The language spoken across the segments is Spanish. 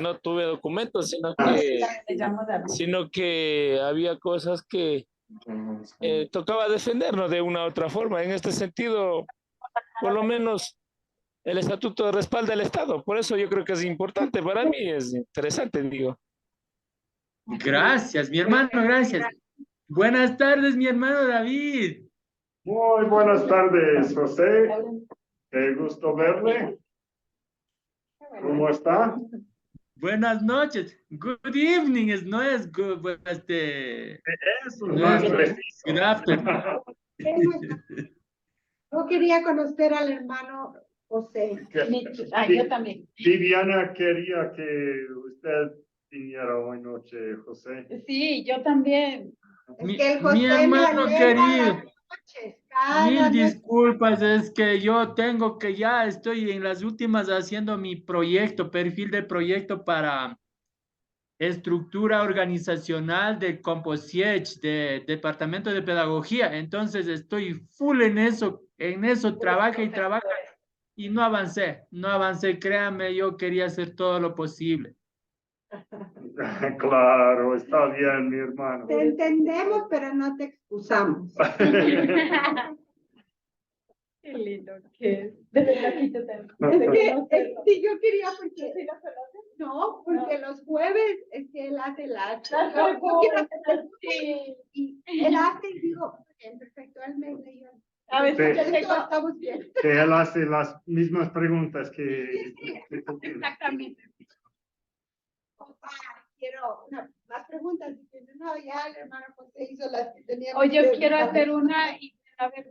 no tuve documentos, David. sino que había cosas que tocaba defendernos de una u otra forma. En este sentido, por lo menos el estatuto respalda el Estado. Por eso yo creo que es importante. Para mí es interesante, digo. Gracias, mi hermano, gracias. Buenas tardes, mi hermano David. Muy buenas tardes, José. Qué gusto verle. ¿Cómo está? Buenas noches. Good evening, no es good, Eso es no más es preciso. good afternoon. Yo quería conocer al hermano José. Yo también. Viviana quería que usted viniera hoy noche, José. Sí, yo también. Mi, Es que el mi José hermano me alegra querido, las noches, cada mil noche. disculpas, es que yo tengo que ya estoy en las últimas haciendo mi proyecto, perfil de proyecto para estructura organizacional del Composiech, de Departamento de Pedagogía. Entonces estoy full en eso, trabaja y trabaja y no avancé, créame, yo quería hacer todo lo posible. Claro, está bien, mi hermano. Te entendemos, pero no te excusamos. Qué lindo que es. De verdad que yo también. Sí, yo quería porque... No, porque los jueves es que él hace la... Y él hace y digo, bien, perfecto, él me dio. A ver, estamos bien. Que él hace las mismas preguntas que... Exactamente. Quiero más preguntas. No, ya el hermano José hizo las que tenía. Oye, yo quiero hacer una y a ver,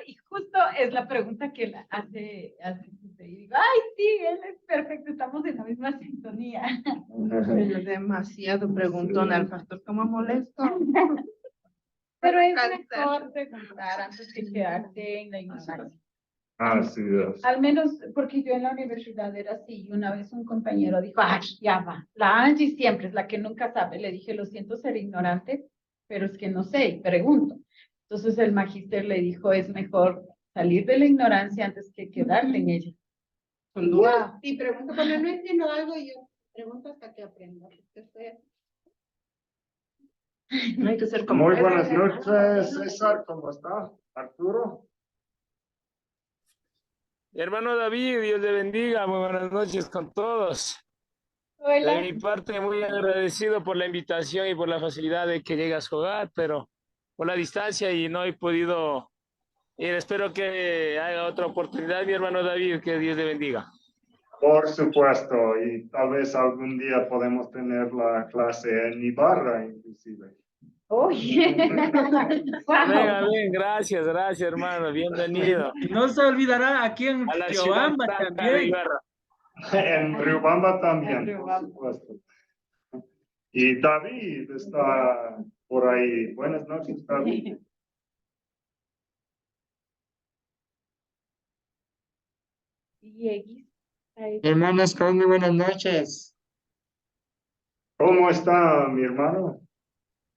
y justo es la pregunta que hace José. Y digo, ay, sí, él es perfecto, estamos en la misma sintonía. Es demasiado preguntón al pastor, como molesto. Pero es mejor preguntar antes que quedarte en la ignorancia. Así es. Al menos porque yo en la universidad era así, y una vez un compañero dijo, ay, ya va, la Angie siempre es la que nunca sabe. Le dije, lo siento ser ignorante, pero es que no sé, y pregunto. Entonces el magíster le dijo, es mejor salir de la ignorancia antes que quedarte en ella. Con duda. Sí, pregunto, cuando no entiendo algo, yo pregunto hasta que aprendo. No hay que ser como... Muy buenas noches, César, ¿cómo está? Arturo. Mi hermano David, Dios le bendiga. Muy buenas noches con todos. Hola. De mi parte, muy agradecido por la invitación y por la facilidad de que llegue a su hogar, pero por la distancia y no he podido ir. Espero que haya otra oportunidad, mi hermano David, que Dios le bendiga. Por supuesto, y tal vez algún día podemos tener la clase en Ibarra, inclusive. Oye. Amén, amén. Gracias, hermano. Bienvenido. No se olvidará aquí en A la ciudad Riobamba santa de también. Ibarra. En Riobamba también, En Riobamba. por supuesto. Y David está por ahí. Buenas noches, David. Hermanos, muy buenas noches. ¿Cómo está mi hermano?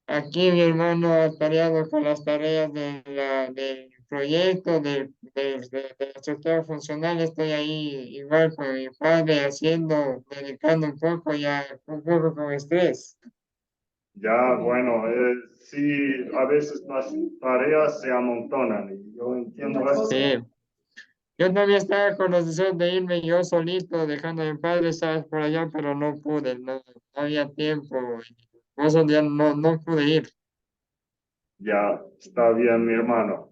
Aquí mi hermano atareado con las tareas del proyecto, de la estructura funcional. Estoy ahí igual con mi padre haciendo, dedicando un poco con estrés. Ya, bueno, sí, a veces las tareas se amontonan y yo entiendo eso. Sí. Yo también estaba con los deseos de irme yo solito, dejando a mi padre, estaba por allá, pero no pude, no había tiempo. Por eso ya no pude ir. Ya, está bien, mi hermano.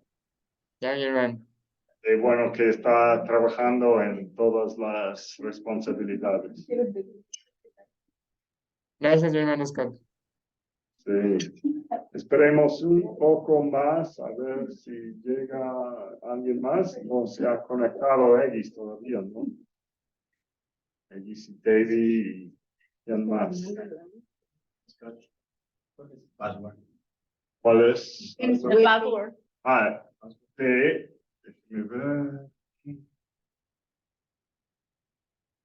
Ya, mi hermano. Bueno, que está trabajando en todas las responsabilidades. Gracias, mi hermano Scott. Sí. Esperemos un poco más a ver si llega alguien más. No se ha conectado Egis todavía, ¿no? Egis y David y quién más. ¿Cuál es? El password. Ah, sí. Déjeme ver.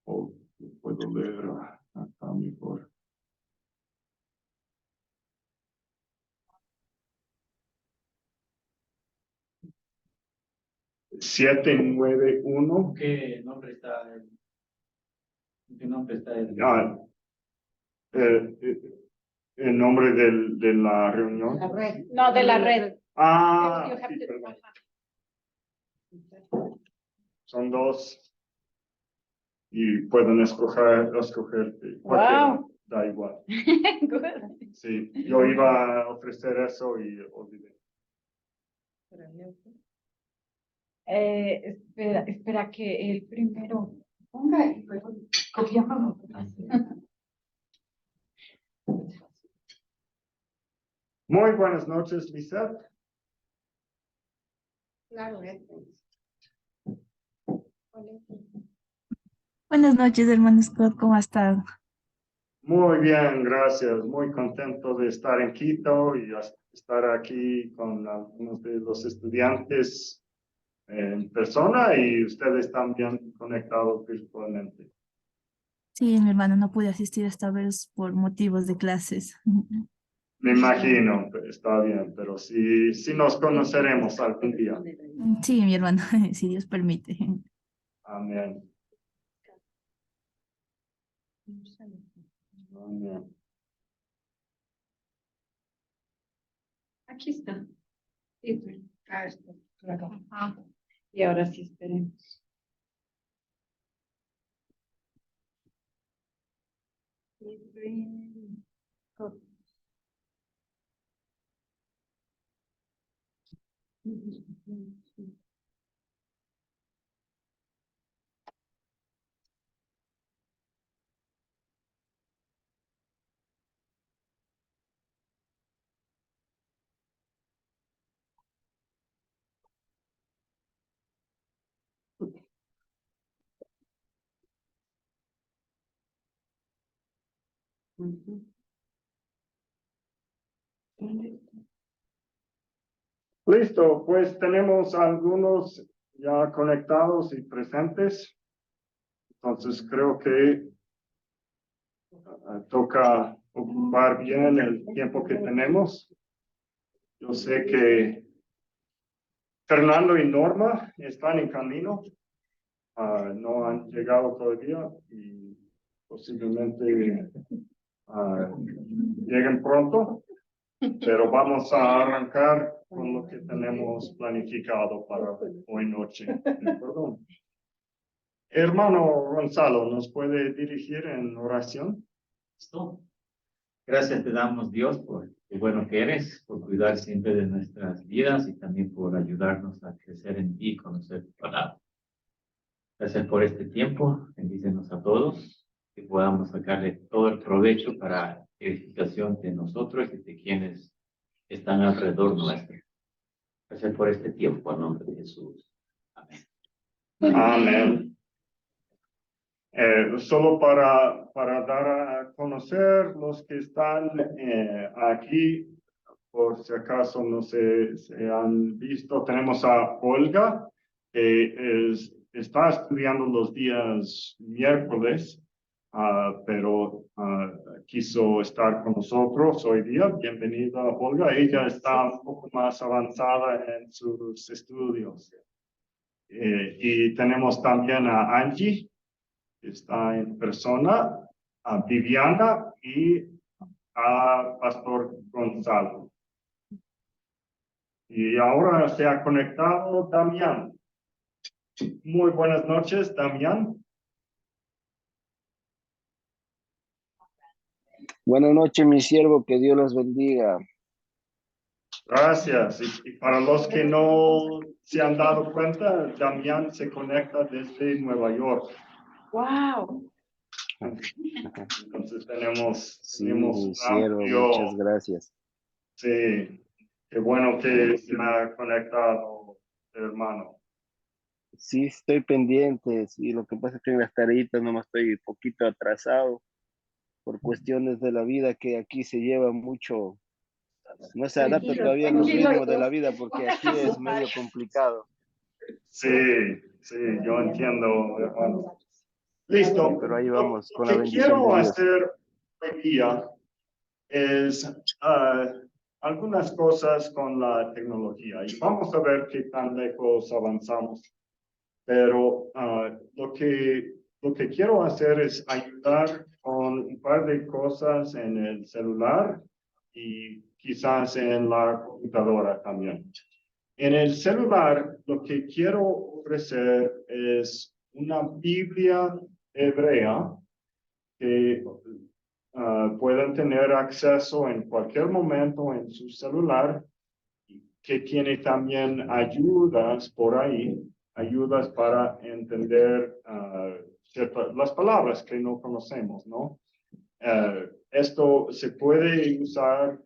Oh, puedo leer acá mejor. ¿791? ¿Qué nombre está? ¿Qué nombre está el? El nombre de la reunión. La red. No, de la red. Ah, You have sí, to- perdón. Son dos. Y pueden escoger cualquiera, Wow. da igual. Good. Sí, yo iba a ofrecer eso y olvidé. Espera que el primero ponga y luego copiamos. Muy buenas noches, Lisette. Claro, Buenas noches, hermano Scott, ¿cómo ha estado? Muy bien, gracias. Muy contento de estar en Quito y estar aquí con algunos de los estudiantes en persona y ustedes también conectados virtualmente. Sí, mi hermano, no pude asistir esta vez por motivos de clases. Me imagino, está bien, pero sí nos conoceremos algún día. Sí, mi hermano, si Dios permite. Amén. Amén. Aquí está. Sí, pues, acá está, claro. Ajá. Y ahora sí esperemos. Listo, pues tenemos algunos ya conectados y presentes. Entonces creo que toca ocupar bien el tiempo que tenemos. Yo sé que Fernando y Norma están en camino. No han llegado todavía y posiblemente lleguen pronto. Pero vamos a arrancar con lo que tenemos planificado para hoy noche. Perdón. Hermano Gonzalo, ¿nos puede dirigir en oración? Listo. Gracias te damos, Dios, por lo bueno que eres, por cuidar siempre de nuestras vidas y también por ayudarnos a crecer en ti y conocer tu palabra. Gracias por este tiempo. Bendícenos a todos, que podamos sacarle todo el provecho para edificación de nosotros y de quienes están alrededor nuestro. Gracias por este tiempo, en nombre de Jesús. Amén. Amén. Solo para dar a conocer los que están aquí, por si acaso no se han visto, tenemos a Olga, que está estudiando los días miércoles, pero quiso estar con nosotros hoy día. Bienvenida, Olga. Ella está un poco más avanzada en sus estudios. Y tenemos también a Angie, que está en persona, a Viviana y a Pastor Gonzalo. Y ahora se ha conectado Damián. Muy buenas noches, Damián. Buenas noches, mi siervo, que Dios los bendiga. Gracias. Y para los que no se han dado cuenta, Damián se conecta desde Nueva York. Wow. Entonces tenemos Mi un siervo, amplio... muchas gracias. Sí, qué bueno que se ha conectado, hermano. Sí, estoy pendiente. Sí, lo que pasa es que en las tareitas nomás estoy un poquito atrasado por cuestiones de la vida que aquí se lleva mucho. No se adapta todavía a los ritmos de la vida porque aquí es medio complicado. Sí, yo entiendo, hermano. Listo. Pero ahí vamos, con Lo la que bendición de quiero Dios. hacer hoy día es algunas cosas con la tecnología y vamos a ver qué tan lejos avanzamos. Pero lo que lo que quiero hacer es ayudar con un par de cosas en el celular y quizás en la computadora también. En el celular, lo que quiero ofrecer es una Biblia hebrea que puedan tener acceso en cualquier momento en su celular, que tiene también ayudas por ahí, ayudas para entender las palabras que no conocemos, ¿no? Esto se puede usar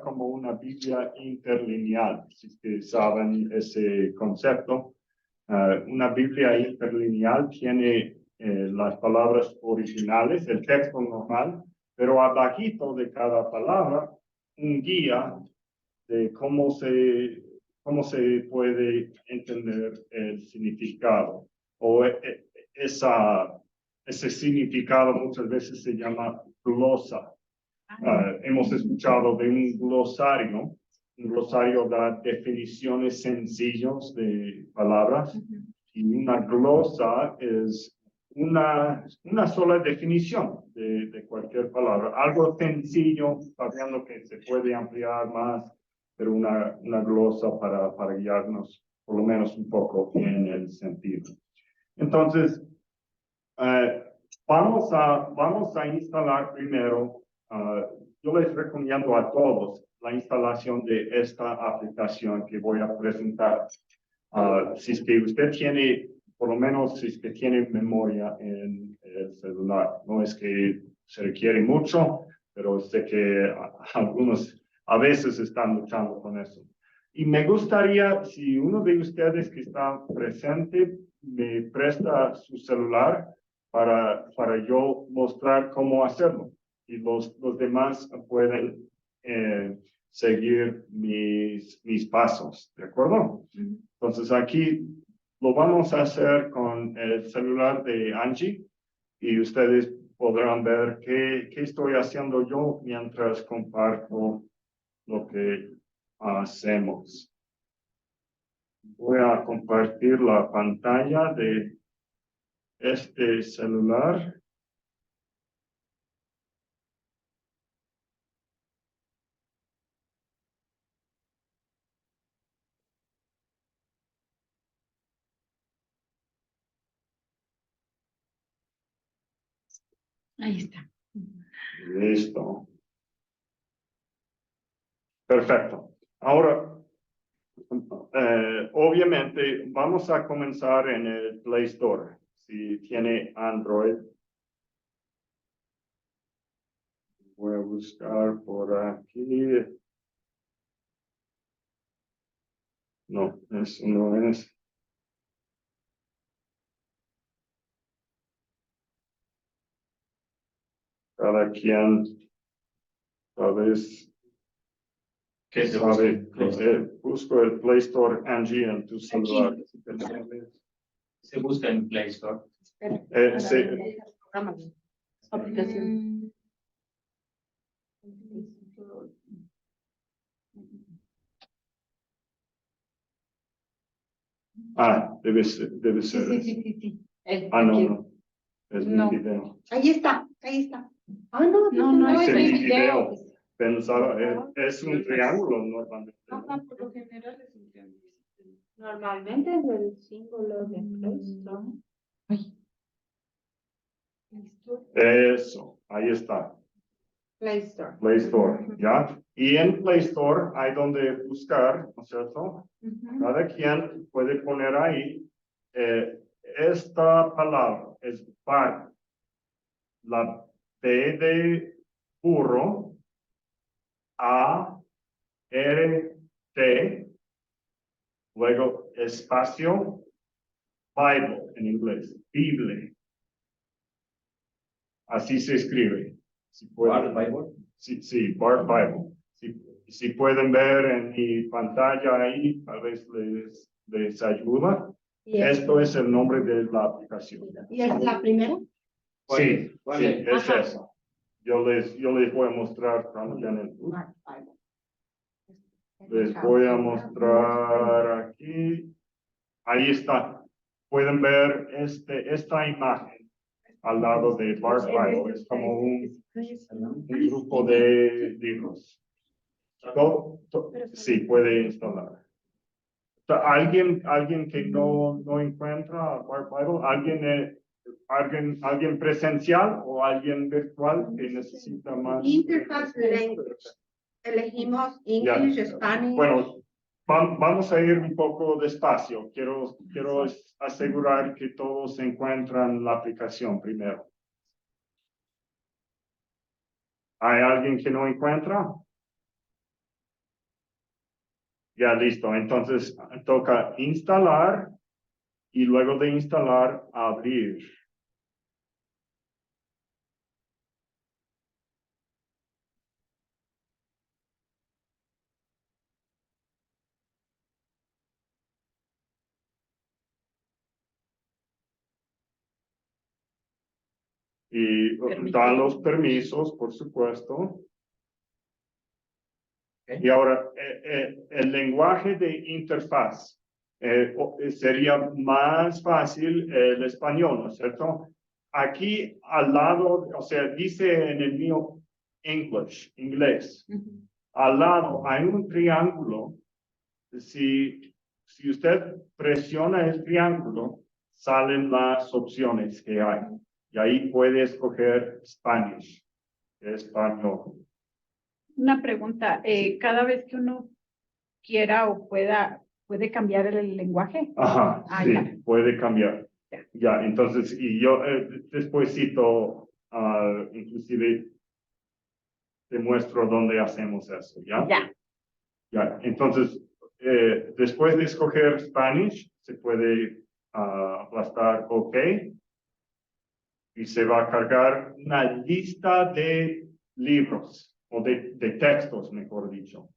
como una Biblia interlineal, si ustedes saben ese concepto. Una Biblia interlineal tiene las palabras originales, el texto normal, pero abajito de cada palabra, un guía de cómo se puede entender el significado. O ese significado muchas veces se llama glosa. Hemos escuchado de un glosario. Un glosario da definiciones sencillas de palabras. Y una glosa es una sola definición de cualquier palabra. Algo sencillo, sabiendo que se puede ampliar más, pero una glosa para guiarnos por lo menos un poco en el sentido. Entonces, vamos a instalar primero, yo les recomiendo a todos la instalación de esta aplicación que voy a presentar. Si es que usted tiene, por lo menos si es que tiene memoria en el celular, no es que se requiere mucho, pero sé que algunos a veces están luchando con eso. Y me gustaría, si uno de ustedes que está presente me presta su celular para yo mostrar cómo hacerlo. Y los demás pueden seguir mis pasos, ¿de acuerdo? Entonces aquí lo vamos a hacer con el celular de Angie y ustedes podrán ver qué estoy haciendo yo mientras comparto lo que hacemos. Voy a compartir la pantalla de este celular. Ahí está. Listo. Perfecto. Ahora, obviamente, vamos a comenzar en el Play Store. Si tiene Android, voy a buscar por aquí. No, eso no es. Cada quien, tal vez, ¿Qué se sabe, busca? busco el Play Store Angie en tu celular. Se busca en Play Store. Sí. Aplicación. Debe ser eso. Sí. No. Es mi video. Ahí está. No Es es mi mi video. Pensaba, es un triángulo normalmente. Por lo general es un triángulo. Normalmente es el símbolo de Play Store. Eso, ahí está. Play Store. Play Store, ¿ya? Y en Play Store hay donde buscar, ¿no es cierto? Cada quien puede poner ahí esta palabra, es bar. La B de burro, A, R, T, luego espacio, Bible en inglés, Biblia. Así se escribe. Si pueden, Bar Bible. Sí, Bar Bible. Si pueden ver en mi pantalla ahí, tal vez les ayuda. Esto es el nombre de la aplicación. ¿Y es la primera? Sí, es Ajá. eso. Yo les voy a mostrar también el Les voy a mostrar aquí. Ahí está. pueden ver esta imagen al lado de Bart Bible. Es como un grupo de libros. Sí, puede instalar. ¿Alguien que no encuentra Bart Bible? ¿Alguien presencial o alguien virtual que necesita más? Interfaz language. Elegimos English, Spanish. Bueno, vamos a ir un poco despacio. Quiero asegurar que todos encuentran la aplicación primero. ¿Hay alguien que no encuentra? Ya listo. Entonces toca instalar y luego de instalar, abrir. Y da los permisos, por supuesto. Y ahora, el lenguaje de interfaz sería más fácil el español, ¿no es cierto? Aquí al lado, o sea, dice en el mío English, inglés. Al lado hay un triángulo. Si usted presiona el triángulo, salen las opciones que hay. Y ahí puede escoger Spanish, español. Una pregunta, cada vez que uno quiera o puede cambiar el lenguaje. Ajá, sí, ya. puede cambiar. Ya, entonces, y yo despuésito, inclusive, te muestro dónde hacemos eso, ¿ya? Ya. Ya, entonces, después de escoger Spanish, se puede aplastar OK. Y se va a cargar una lista de libros, o de textos, mejor dicho.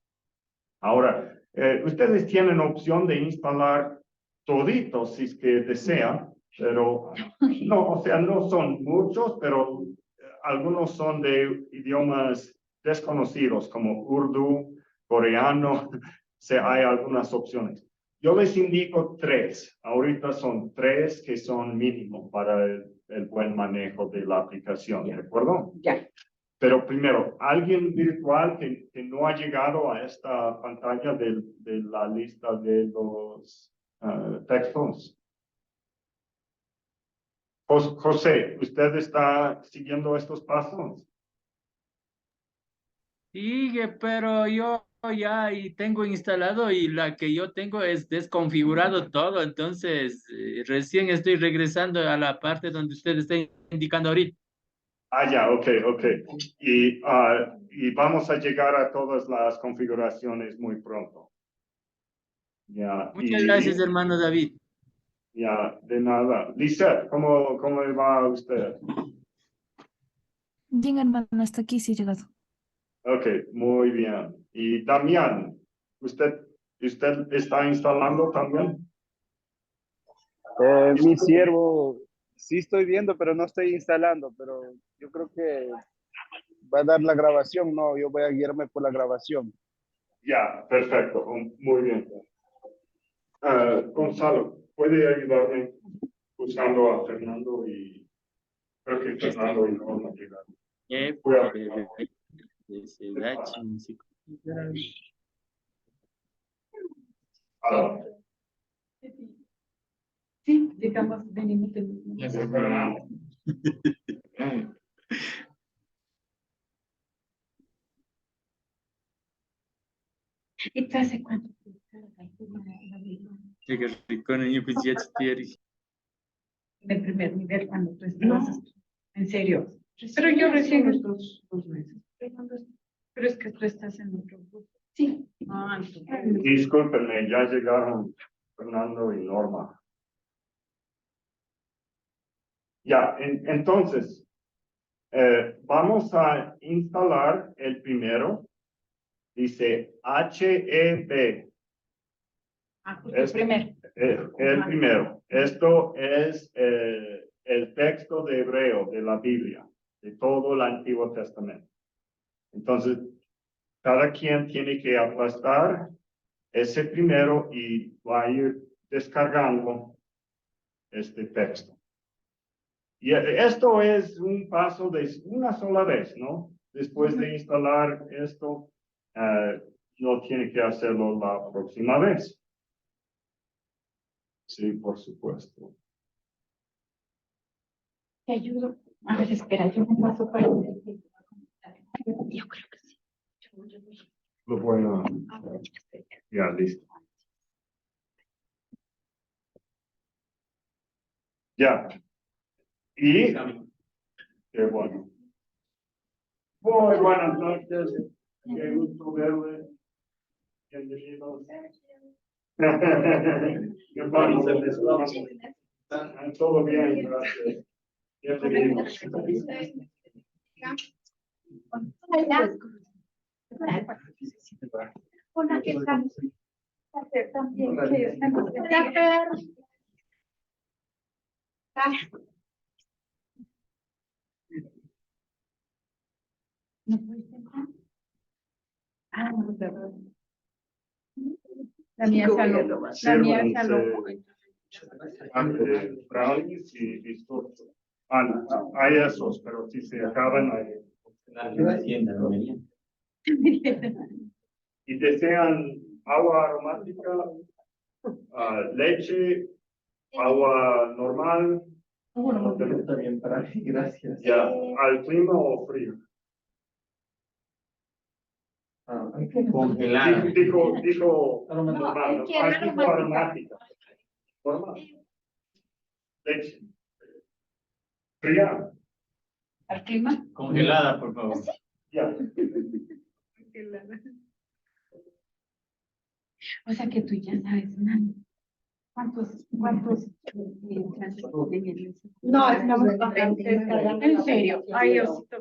Ahora, ustedes tienen opción de instalar toditos si es que desean, pero no, o sea, no son muchos, pero algunos son de idiomas desconocidos como Urdu, coreano, o sea, hay algunas opciones. Yo les indico 3, ahorita son 3 que son mínimo para el buen manejo de la aplicación, ¿de acuerdo? Ya. Pero primero, alguien virtual que no ha llegado a esta pantalla de la lista de los textos. José, ¿usted está siguiendo estos pasos? Sigue, pero yo ya y tengo instalado y la que yo tengo es desconfigurado todo, entonces recién estoy regresando a la parte donde usted está indicando ahorita. Ya, ok. Y vamos a llegar a todas las configuraciones muy pronto. Ya, Muchas gracias, hermano David. Ya, de nada. Lizeth, ¿cómo le va a usted? Bien, hermano, hasta aquí sí he llegado. Ok, muy bien. Y Damián, ¿usted está instalando también? Mi siervo, sí estoy viendo, pero no estoy instalando, pero yo creo que va a dar la grabación, no, yo voy a guiarme por la grabación. Ya, perfecto, muy bien. Gonzalo, ¿puede ayudarme buscando a Fernando? Y creo que Fernando y Norma llegaron. Sí, llegamos, venimos del mismo. ¿Y tú hace cuánto? De primer nivel cuando tú estabas. En serio. Pero yo recién estos 2 meses. Pero es que tú estás en otro grupo. Sí. Discúlpenme, ya llegaron Fernando y Norma. Ya, entonces, vamos a instalar el primero. Dice HEB. El primero. El primero. Esto es el texto de hebreo de la Biblia, de todo el Antiguo Testamento. Entonces, cada quien tiene que aplastar ese primero y va a ir descargando este texto. Y esto es un paso de una sola vez, ¿no? Después de instalar esto, no tiene que hacerlo la próxima vez. Sí, por supuesto. Te ayudo. A ver, espera, yo me paso para el... Yo creo que sí. Lo bueno. Ya, listo. Ya. Y qué bueno. Muy buenas noches. Qué gusto verle. Bienvenidos. ¿Qué pasa? Todo bien, gracias. Bienvenidos. Una que hacer también que ¿No puedes sentar? Ah, no, perdón. La mía saló. La mía saló. Brownies y bizcochos. Hay esos, pero si se acaban, hay. Y desean agua aromática, leche, agua normal. No, pero está bien para mí, gracias. Ya, ¿al clima o frío? Congelada. Dijo normal, No, ¿no? Al tipo aromática. Normal. Leche. Fría. ¿Al clima? Congelada, por favor. Ya. O sea que tú ya sabes, Nani. ¿Cuántos? No, estamos en serio. Ay, Diosito.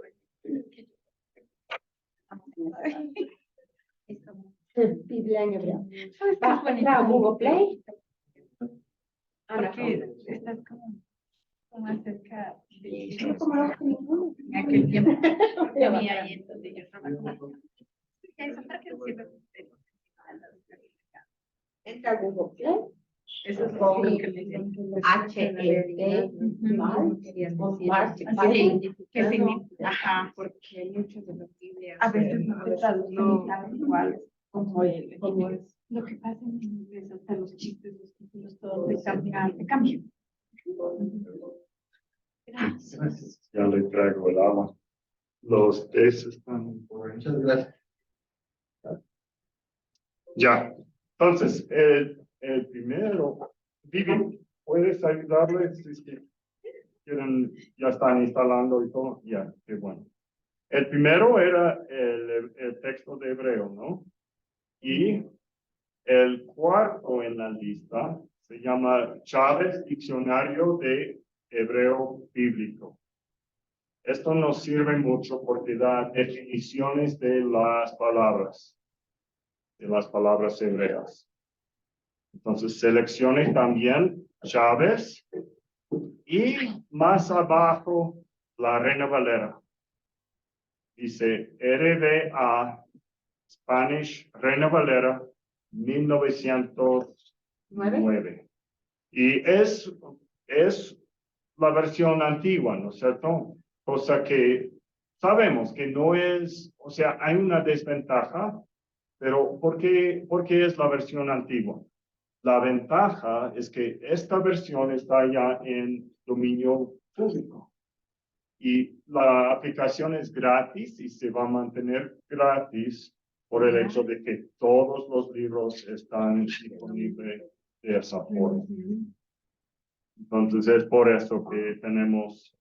Biblia en hebreo. ¿Sabes qué es bonito? ¿Va a Google Play? Porque estás como acerca de en aquel tiempo. Yo vi ahí en donde yo trabajaba. Eso para que sirve. Entra a Google Play. Eso es lo que le dicen. HED. Así, ¿qué significa? Ajá. Porque muchos de las Biblias A veces no se traducen igual como el como es. Lo que pasa en inglés, hasta los chistes, los títulos, todo te cambia. Gracias. Ya le traigo el agua. Los tés están por ahí. Muchas gracias. Ya. Entonces, el primero, Vivi, ¿puedes ayudarles si quieren, ya están instalando y todo? Ya, qué bueno. El primero era el texto de Hebreo, ¿no? Y el cuarto en la lista se llama Chávez Diccionario de Hebreo Bíblico. Esto nos sirve mucho porque da definiciones de las palabras hebreas. Entonces, seleccione también Chávez y más abajo la Reina Valera. Dice RVA, Spanish Reina Valera, 1909. Y es la versión antigua, ¿no es cierto? Cosa que sabemos que no es, o sea, hay una desventaja, pero ¿por qué es la versión antigua? La ventaja es que esta versión está ya en dominio público y la aplicación es gratis y se va a mantener gratis por el hecho de que todos los libros están disponibles de esa forma. Entonces es por eso que tenemos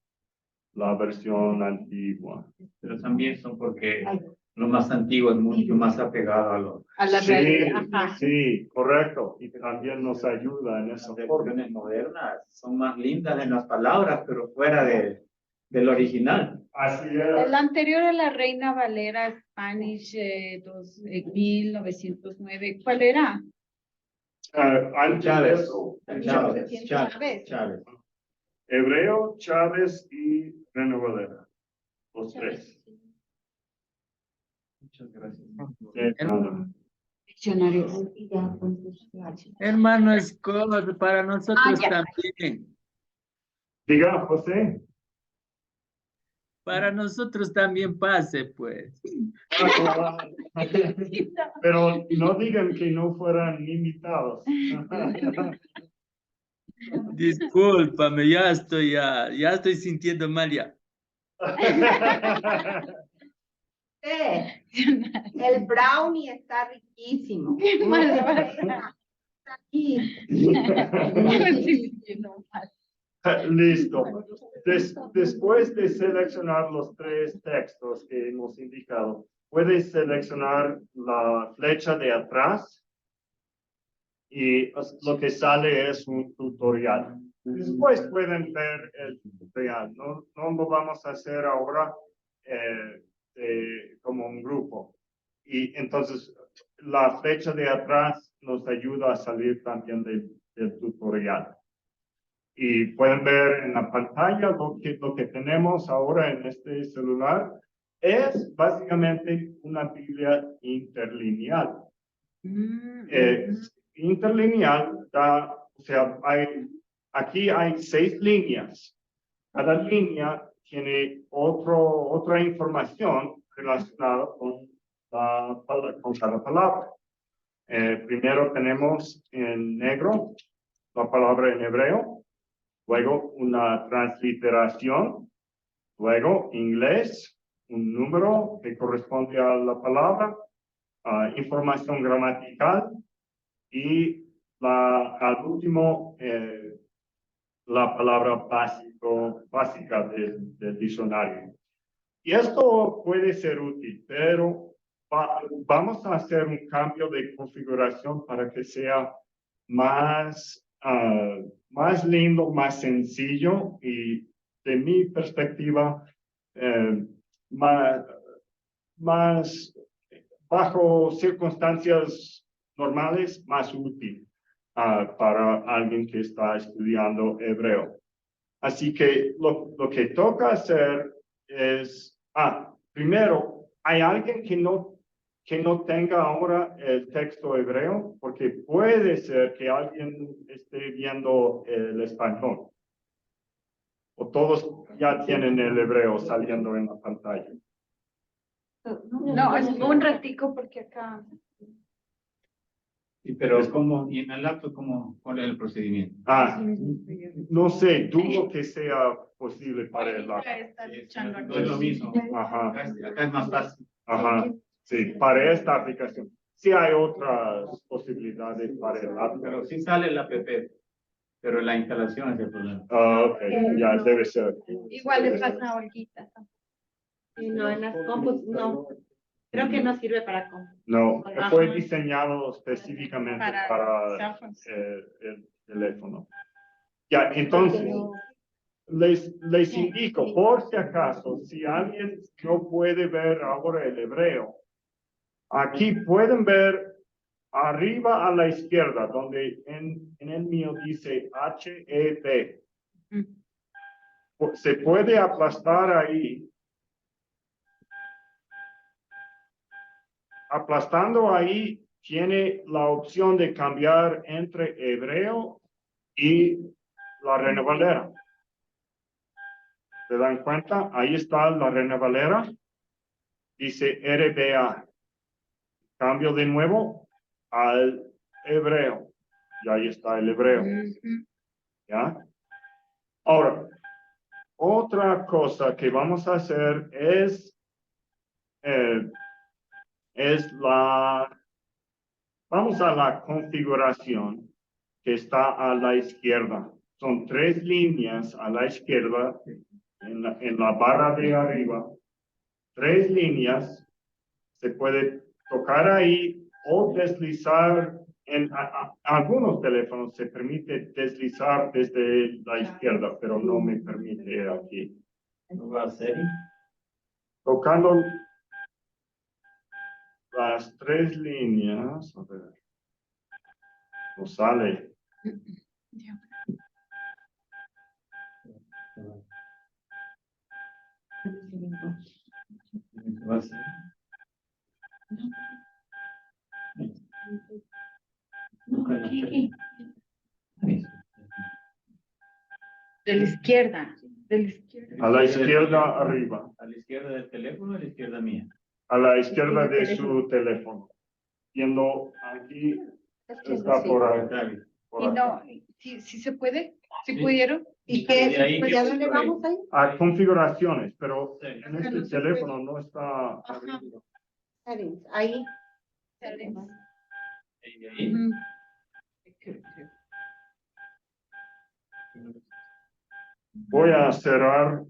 la versión antigua. Pero también son porque lo más antiguo es mucho más apegado a la Sí, realidad. Ajá. sí, correcto. Y también nos ayuda en esa las forma. versiones modernas. Son más lindas en las palabras, pero fuera del original. Así El es. anterior a la Reina Valera Spanish 1909, ¿cuál era? Antes de Chávez. eso, Chávez. Hebreo, Chávez y Reina Valera. Los tres. Muchas gracias. Diccionarios. Hermano Scott, para nosotros también. Diga, José. Para nosotros también pase, pues. Pero no digan que no fueran invitados. Discúlpame, ya estoy sintiendo mal ya. El brownie está riquísimo. Aquí. Listo. Después de seleccionar los 3 textos que hemos indicado, puedes seleccionar la flecha de atrás y lo que sale es un tutorial. Después pueden ver el tutorial. No lo vamos a hacer ahora como un grupo. Y entonces la flecha de atrás nos ayuda a salir también del tutorial. Y pueden ver en la pantalla lo que tenemos ahora en este celular es básicamente una Biblia interlineal. Interlineal o sea, aquí hay 6 líneas. Cada línea tiene otra información relacionada con cada palabra. Primero tenemos en negro la palabra en hebreo. Luego una transliteración, luego inglés, un número que corresponde a la palabra, información gramatical y al último la palabra básica del diccionario. Y esto puede ser útil, pero vamos a hacer un cambio de configuración para que sea más lindo, más sencillo y de mi perspectiva más bajo circunstancias normales, más útil para alguien que está estudiando hebreo. Así que lo que toca hacer es, primero, ¿hay alguien que no tenga ahora el texto hebreo? Porque puede ser que alguien esté viendo el español. O todos ya tienen el hebreo saliendo en la pantalla. No, es un ratico porque acá. Sí, pero ¿y en el laptop cuál es el procedimiento? No sé, dudo que sea posible para el laptop. No es lo mismo. Ajá. Acá es más fácil. Ajá, sí, para esta aplicación. Sí hay otras posibilidades para el laptop. Pero sí sale la app, pero la instalación es el problema. Ok, ya debe ser. Igual le pasa a Olguita. No, en las compus no. Creo que no sirve para compus. No, fue diseñado específicamente para el teléfono. Ya, entonces, les indico, por si acaso, si alguien no puede ver ahora el hebreo, aquí pueden ver arriba a la izquierda, donde en el mío dice HEB. Se puede aplastar ahí. Aplastando ahí, tiene la opción de cambiar entre hebreo y la Reina Valera. ¿Se dan cuenta? Ahí está la Reina Valera. Dice RBA. Cambio de nuevo al hebreo. Y ahí está el hebreo. ¿Ya? Ahora, otra cosa que vamos a hacer es vamos a la configuración que está a la izquierda. Son 3 líneas a la izquierda en la barra de arriba. 3 líneas. Se puede tocar ahí o deslizar. En algunos teléfonos se permite deslizar desde la izquierda, pero no me permite aquí. ¿No va a ser? Tocando las 3 líneas, a ver, no sale. ¿Va a ser? la izquierda. De la izquierda. A la izquierda arriba. A la izquierda del teléfono, a la izquierda mía. A la izquierda de su teléfono. Viendo aquí, está Sí. por ahí. Está bien. por Y acá. no, si se puede, si Sí. pudieron. ¿Y De ahí qué? que ¿Y a dónde por ahí. vamos ahí? A configuraciones, pero Sí. en este teléfono no está arriba. Settings, ahí. Y de ahí. Ujú. Voy a cerrar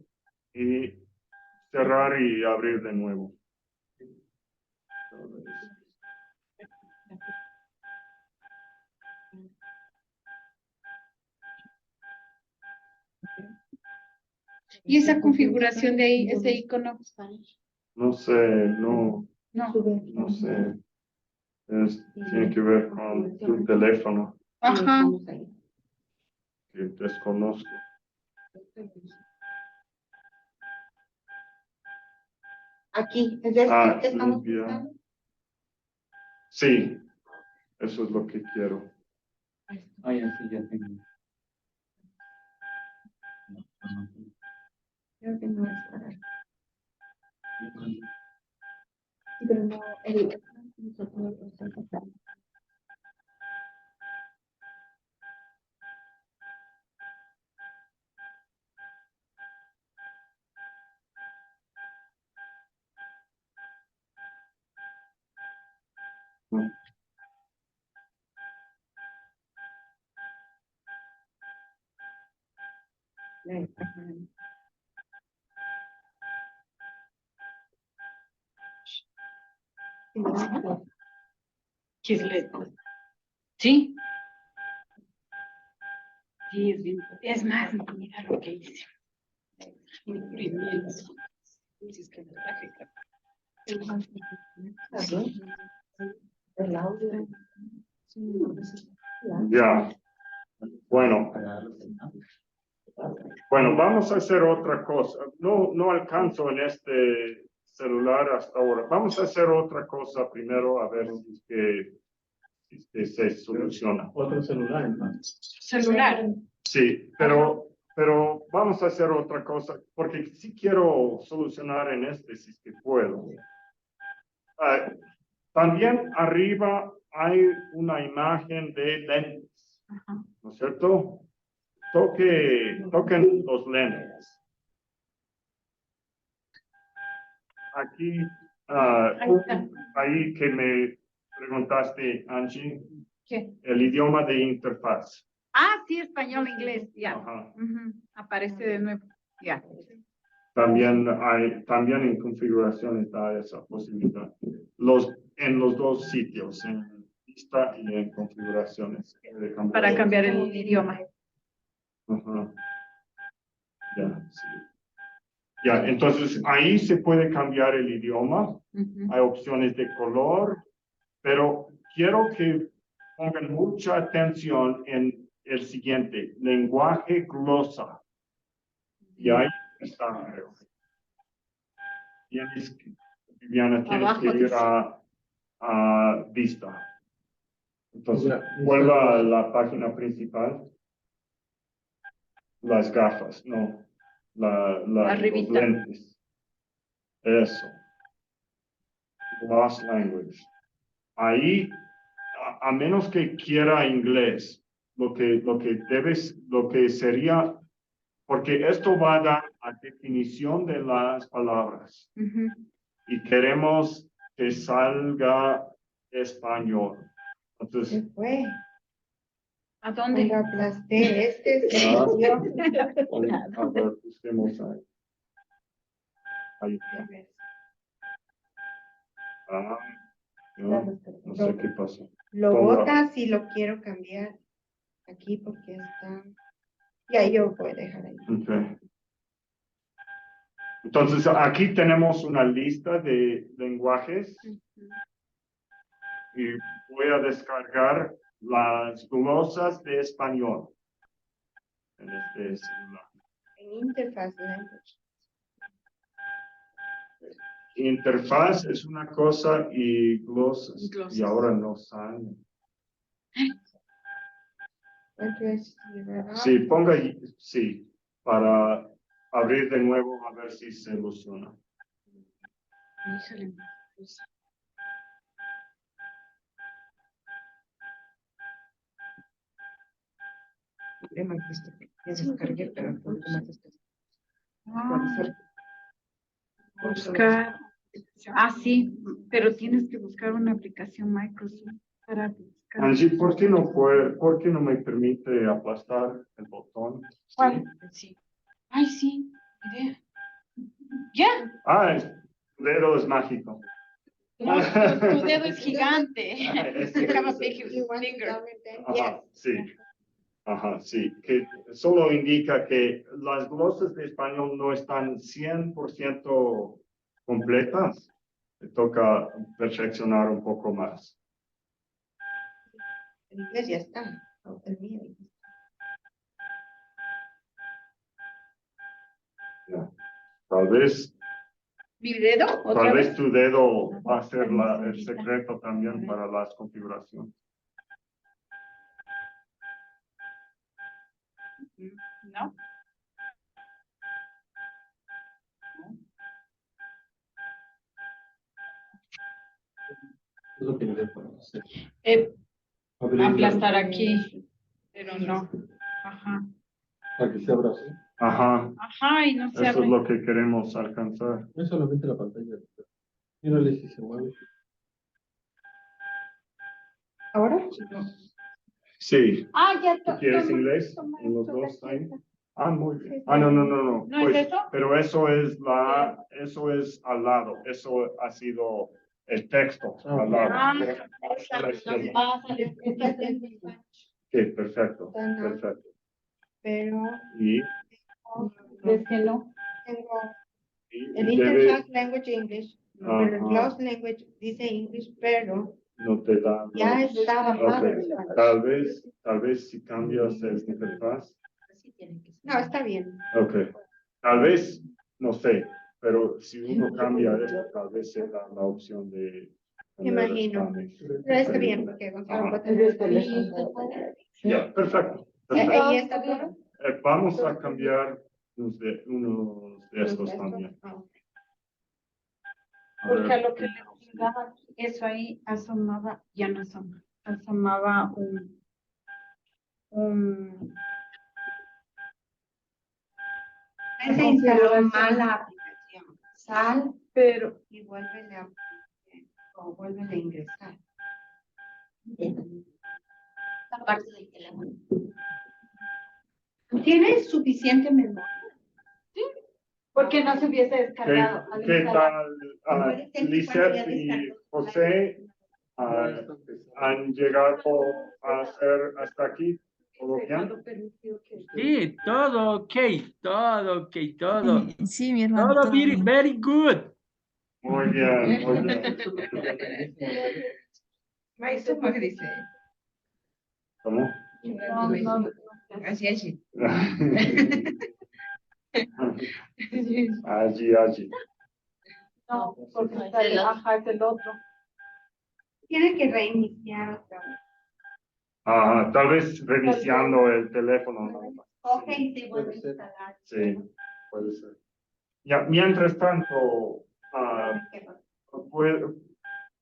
y abrir de nuevo. Y esa configuración de ahí, ese icono. No sé, no sé. Tiene que ver con tu teléfono, Ajá. que desconozco. Aquí, ¿es esto Ah, que estamos limpia. buscando? Sí, eso es lo que quiero. Ah, ya sí, ya tengo. Creo que no es para ahí. Pero no, ¿Qué es letra? Sí. Sí, es más, mira lo que hice. el audio. Ya. Bueno, vamos a hacer otra cosa. No alcanzo en este celular hasta ahora. Vamos a hacer otra cosa primero a ver si es que se soluciona. Otro celular, entonces. Celular. Sí, pero vamos a hacer otra cosa porque sí quiero solucionar en este si es que puedo. También arriba hay una imagen de lentes, ¿no es cierto? Toquen los lentes. Aquí, ahí que me preguntaste, Angie, ¿Qué? el idioma de interfaz. Ah, sí, español, inglés, ya. Ajá. Ujú. Aparece de nuevo, ya. También en configuraciones da esa posibilidad. En los dos sitios, en lista y en configuraciones. Para cambiar el idioma. Ajá. Ya, sí. Ya, entonces ahí se puede cambiar el idioma. Ujú. Hay opciones de color, pero quiero que pongan mucha atención en el siguiente, lenguaje glosa. Y ahí está, creo. Viviana, tienes Abajo que ir dice. a vista. Entonces, vuelva a la página principal. Las gafas, no. Los Arribita. lentes. Eso. Lost language. Ahí, a menos que quiera inglés, lo que sería, porque esto va a dar la definición de las palabras. Ujú. Y queremos que salga español. Entonces, ¿Qué fue? ¿A dónde? Cuando aplasté, se Ah. movió. a ver, busquemos ahí. Ahí. Ah, no sé qué pasó. Lo Ponga. botas y lo quiero cambiar aquí porque está. Y ahí yo voy a dejar ahí. Okay. Entonces, aquí tenemos una lista de lenguajes y voy a descargar las glosas de español en este celular. En interfaz language. Interfaz es una cosa y glosas. Y ahora no salen. ¿Cuánto es? Sí, ponga ahí, sí, para abrir de nuevo a ver si se soluciona. Ya descargué, pero el problema es que Buscar. Ah, sí, pero tienes que buscar una aplicación Microsoft para buscar. Angie, ¿por qué no me permite aplastar el botón? ¿Cuál? Sí. Ay, sí, idea. Ya. Ah, tu dedo es mágico. No, tu dedo es gigante. Ese You have a es- big You want to finger. double then? Ajá, Yes. sí. Ajá, sí, que solo indica que las glosas de español no están 100% completas. Me toca perfeccionar un poco más. En inglés ya está. No, el mío. Ya. Tal vez ¿Mi dedo? ¿Otra Tal vez? vez tu dedo va a ser el secreto también para las configuraciones. No. Aplastar aquí, pero no. Ajá. Para que se abra así. Ajá, Ajá, y no se eso abre. es lo que queremos alcanzar. No es solamente la pantalla. Mírale si se mueve. ¿Ahora? Sí. Ah, ya ¿Tú quieres inglés? toma ¿En los esto, dos la ahí? fiesta. Ah, muy bien. Ah, no. ¿No Pues, es eso? pero eso es al lado. Eso ha sido el texto al lado. Ah, Sí, perfecto, No. perfecto. Pero Y, ¿ves que no? tengo y el debe- Interface Language English, pero el Ajá. Closed Language dice English, pero no te da. ya está bajado. Ok, tal vez si cambias el interfaz. No, está bien. Ok, tal vez, no sé, pero si uno cambia esto, tal vez se da la opción de. Me imagino. Pero está bien, porque Gonzalo Ajá. va a tener el teléfono. Ya, perfecto. perfecto. Ahí está todo. Vamos a cambiar unos de estos también. Ah, ok. A Porque a ver. lo que le daba eso ahí asomaba, ya no asomaba un Se instaló mal la aplicación. Sal, pero y vuelve a ingresar. La parte del teléfono. ¿Tienes suficiente memoria? porque no se hubiese descargado. al ¿Qué instalar. tal, Puede ser que Lisette cuando ya y descargó. José han llegado a hacer hasta aquí? ¿Todo bien? Sí, todo ok, todo. Sí, mi hermano, Todo todo very, bien. very good. Muy bien, muy bien. Maestro, ¿cómo dice? ¿Cómo? No. Así es. Allí. No, porque está el, ajá, es el otro. Tiene que reiniciar otra vez. Tal vez reiniciando el teléfono. ¿no? Ok, se vuelve a instalar. Sí, puede ser. Ya, mientras tanto,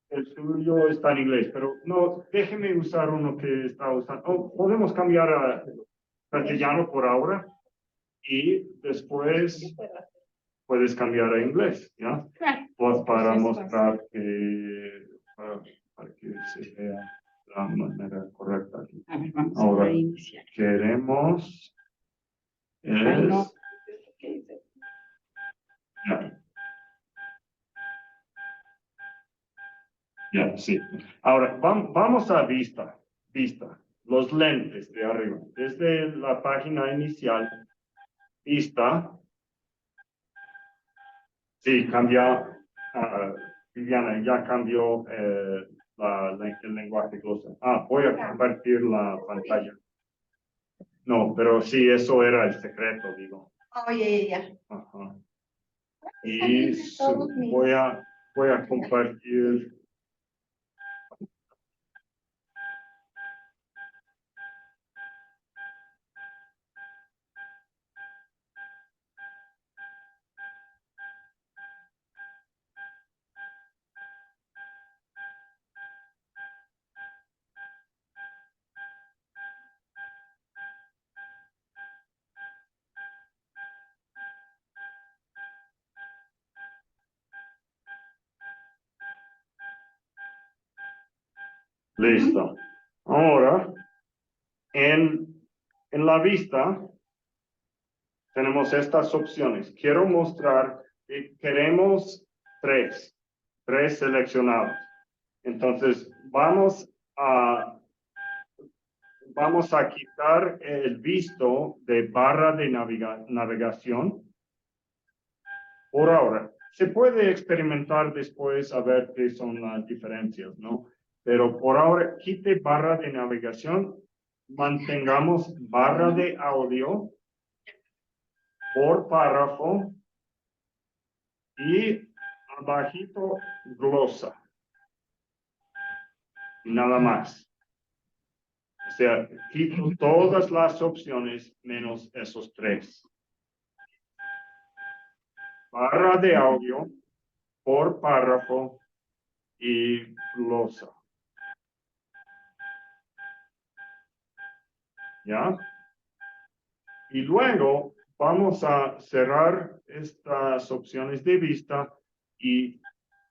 el suyo está en inglés, pero no, déjeme usar uno que está usando. Podemos cambiar a castellano por ahora y después puedes cambiar a inglés, ¿ya? Pues para mostrar que, para que se vea la manera correcta aquí. A ver, vamos Ahora, a reiniciar. queremos Ay, no. Ya, sí. Ahora, vamos a vista, los lentes de arriba. Desde la página inicial, vista. Sí, cambia, Viviana, ya cambió el lenguaje glosa. Voy a compartir la pantalla. No, pero sí, eso era el secreto, digo. Oye, ya. Ajá. Y voy a compartir. Listo. Ahora, en la vista, tenemos estas opciones. Quiero mostrar que queremos tres seleccionados. Entonces, vamos a quitar el visto de barra de navegación. Por ahora, se puede experimentar después a ver qué son las diferencias, ¿no? Pero por ahora, quite barra de navegación, mantengamos barra de audio por párrafo y abajito glosa. Y nada más. O sea, quito todas las opciones menos esos tres. Barra de audio por párrafo y glosa. ¿Ya? Y luego vamos a cerrar estas opciones de vista y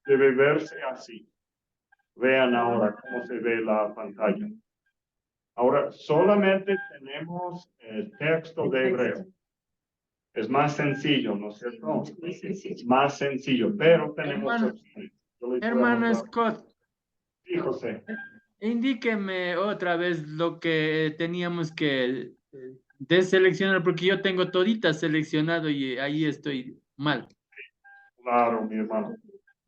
debe verse así. Vean ahora cómo se ve la pantalla. Ahora solamente tenemos el texto de hebreo. Es más sencillo, ¿no es cierto? Es más sencillo, pero tenemos opciones. Hermano Scott. Sí, José. Indíqueme otra vez lo que teníamos que deseleccionar, porque yo tengo todita seleccionado y ahí estoy mal. Claro, mi hermano.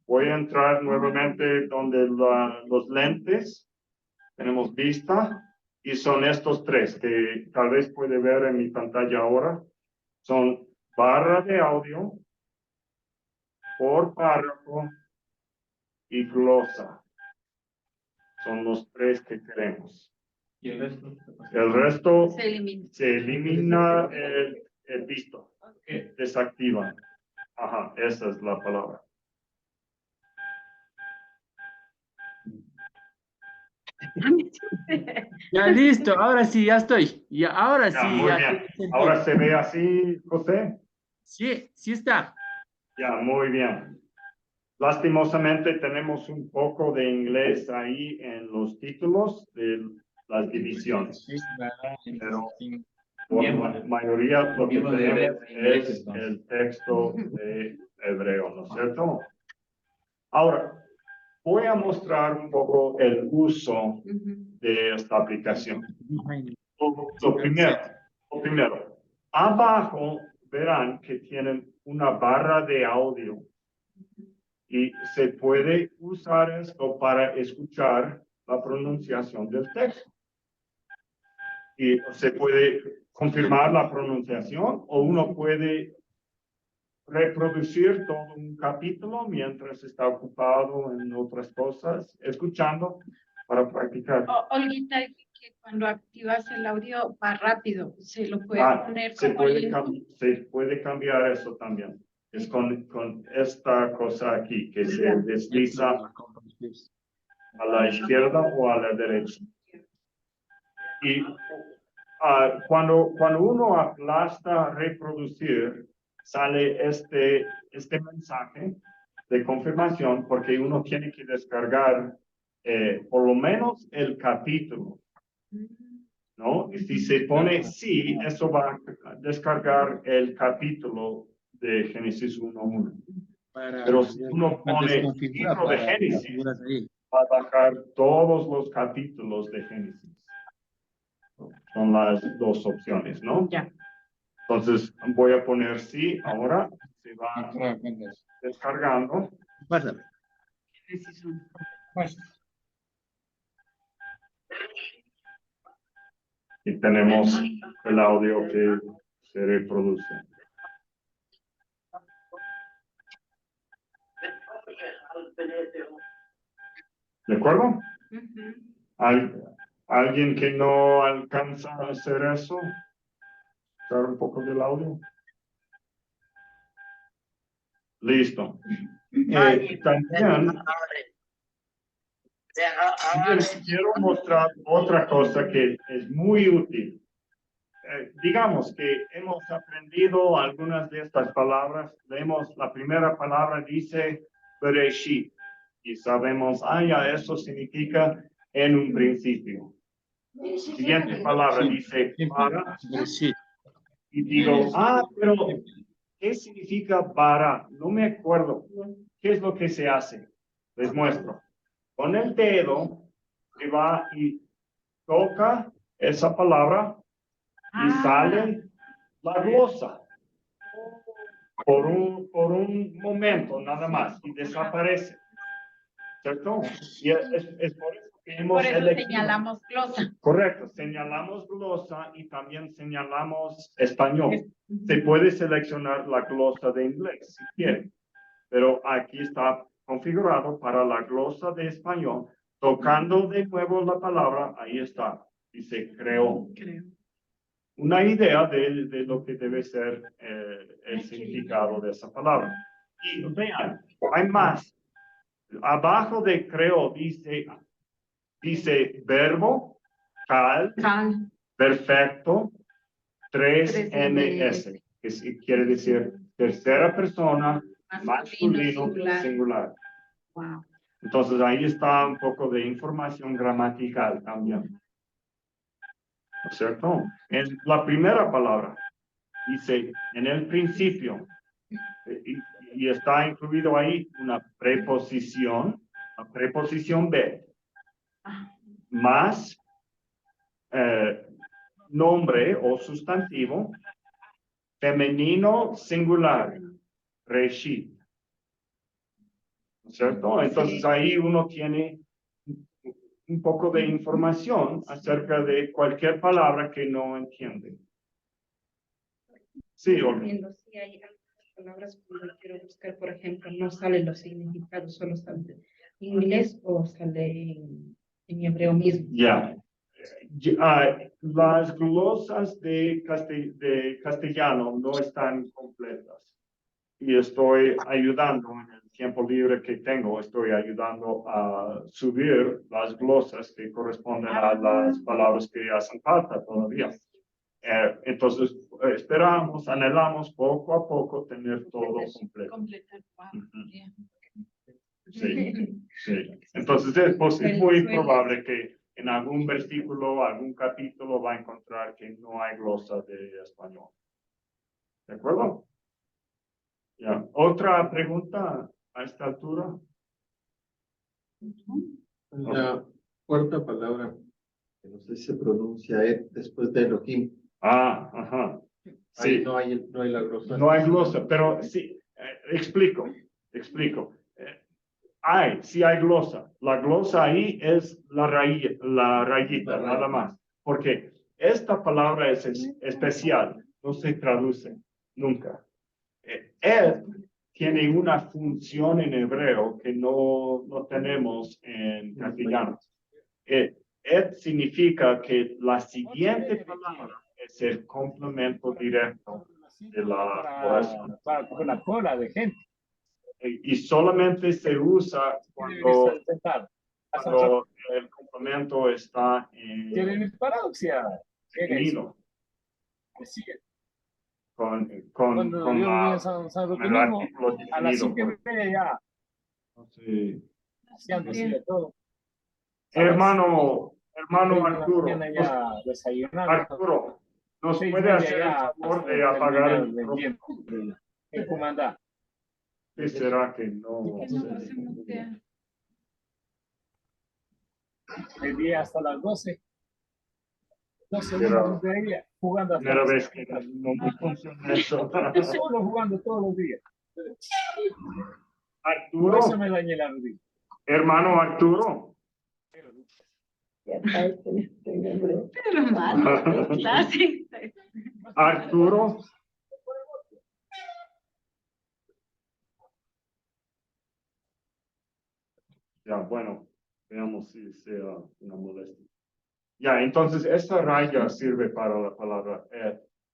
Voy a entrar nuevamente donde los lentes. Tenemos vista y son estos tres que tal vez puede ver en mi pantalla ahora. Son barra de audio por párrafo y glosa. Son los tres que queremos. ¿Y el resto? El resto Se elimina. el visto. Desactiva. Ajá, esa es la palabra. Ya listo, ahora sí, ya estoy. Y ahora Ya, sí. muy Ya bien. tiene sentido. Ahora se ve así, José. Sí, sí está. Ya, muy bien. Lastimosamente tenemos un poco de inglés ahí en los títulos de las divisiones. Pero por la mayoría lo que tenemos es el texto de hebreo, ¿no es cierto? Ahora, voy a mostrar un poco el uso de esta aplicación. Lo primero, abajo verán que tienen una barra de audio y se puede usar esto para escuchar la pronunciación del texto. Y se puede confirmar la pronunciación o uno puede reproducir todo un capítulo mientras está ocupado en otras cosas, escuchando para practicar. Olguita, que cuando activas el audio va rápido, se lo puede poner se como se puede cambiar eso también. Es con esta cosa aquí que se desliza a la izquierda o a la derecha. Y cuando uno aplasta reproducir, sale este mensaje de confirmación porque uno tiene que descargar por lo menos el capítulo, ¿no? Y si se pone sí, eso va a descargar el capítulo de Génesis 1:1. Pero si uno pone libro de Génesis, va a bajar todos los capítulos de Génesis. Son las dos opciones, ¿no? Ya. Entonces voy a poner sí, ahora se va descargando. Pásame. Y tenemos el audio que se reproduce. ¿De acuerdo? ¿Alguien que no alcanza a hacer eso? ¿Sacar un poco del audio? Listo. También quiero mostrar otra cosa que es muy útil. Digamos que hemos aprendido algunas de estas palabras. Vemos la primera palabra dice Bereshit y sabemos, ya eso significa en un principio. Siguiente palabra dice para. Y digo, pero ¿qué significa para? No me acuerdo. ¿Qué es lo que se hace? Les muestro. Con el dedo se va y toca esa palabra y sale la glosa por un momento nada más y desaparece. ¿Cierto? Y es por eso que hemos Por eso elegido. señalamos glosa. Correcto, señalamos glosa y también señalamos español. Se puede seleccionar la glosa de inglés si quiere, pero aquí está configurado para la glosa de español. Tocando de nuevo la palabra, ahí está, y se creó una idea de lo que debe ser el significado de esa palabra. Y vean, hay más. Abajo de creo dice verbo, cal, perfecto, 3NS, que quiere decir tercera persona, masculino, singular. Wow. Entonces ahí está un poco de información gramatical también. ¿No es cierto? En la primera palabra dice en el principio, y está incluido ahí una preposición, la preposición B, más nombre o sustantivo femenino singular, reshit. ¿No es cierto? Entonces ahí uno tiene un poco de información acerca de cualquier palabra que no entiende. Sí, Olga. Sí, hay algunas palabras cuando quiero buscar, por ejemplo, no salen los significados, solo sale en inglés o sale en hebreo mismo. Ya. Las glosas de castellano no están completas. Y estoy ayudando en el tiempo libre que tengo, estoy ayudando a subir las glosas que corresponden a las palabras que hacen falta todavía. Entonces, esperamos, anhelamos poco a poco tener todo completo. Sí, sí. Entonces, es muy probable que en algún versículo, algún capítulo va a encontrar que no hay glosa de español. ¿De acuerdo? Ya. ¿Otra pregunta a esta altura? La cuarta palabra, que no sé si se pronuncia después de Elohim. Ajá. Ahí Sí. no hay la glosa. No hay glosa, pero sí, explico. Sí hay glosa. La glosa ahí es la rayita, nada más. Porque esta palabra es especial, no se traduce nunca. Tiene una función en hebreo que no tenemos en castellano. Significa que la siguiente palabra es el complemento directo de la oración. Para coger la cola de gente. Y solamente se usa cuando el complemento está Tienen paradoxia. unido con Cuando yo vivía en San el artículo a las definido. 5:30 ya. Sí. Haciendo así de todo. Hermano Arturo, ¿nos puede hacer el favor de apagar el micrófono? ¿Cómo anda? ¿Qué será que no? El día hasta las 12. 12 Pero, de ahí jugando hasta primera las vez que no me funciona eso. Yo solo jugando todos los días. Arturo. Por eso me dañé la rodilla. Hermano Arturo. Hermano, clase. Arturo. Ya, bueno, veamos si sea una molestia. Ya, entonces esta raya sirve para la palabra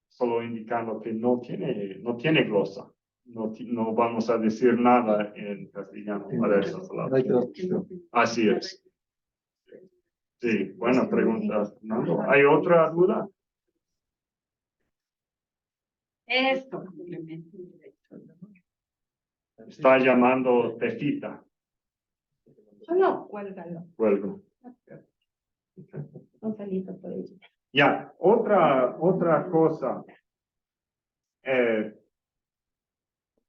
solo indicando que no tiene glosa. No vamos a decir nada en castellano para esa palabra. Así es. Sí, buena pregunta, Fernando. ¿Hay otra duda? Esto. Está llamando Tefita. Solo cuélgalo. Cuelgo. Gonzalito por ello. Ya, otra cosa.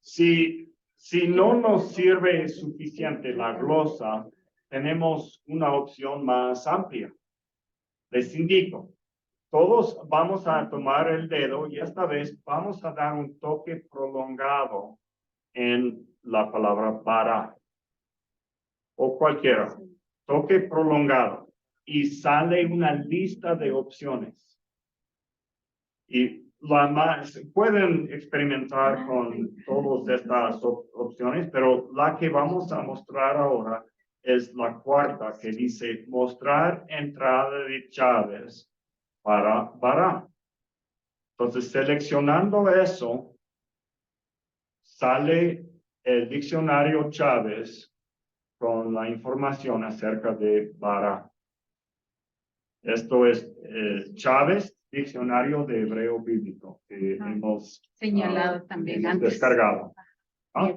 Si no nos sirve suficiente la glosa, tenemos una opción más amplia. Les indico, todos vamos a tomar el dedo y esta vez vamos a dar un toque prolongado en la palabra para o cualquiera. Toque prolongado y sale una lista de opciones. Y pueden experimentar con todas estas opciones, pero la que vamos a mostrar ahora es la cuarta, que dice mostrar entrada de Chávez para Bará. Entonces, seleccionando eso, sale el diccionario Chávez con la información acerca de Bará. Esto es Chávez, diccionario de hebreo bíblico, que hemos señalado también antes. Descargado. ¿Ah?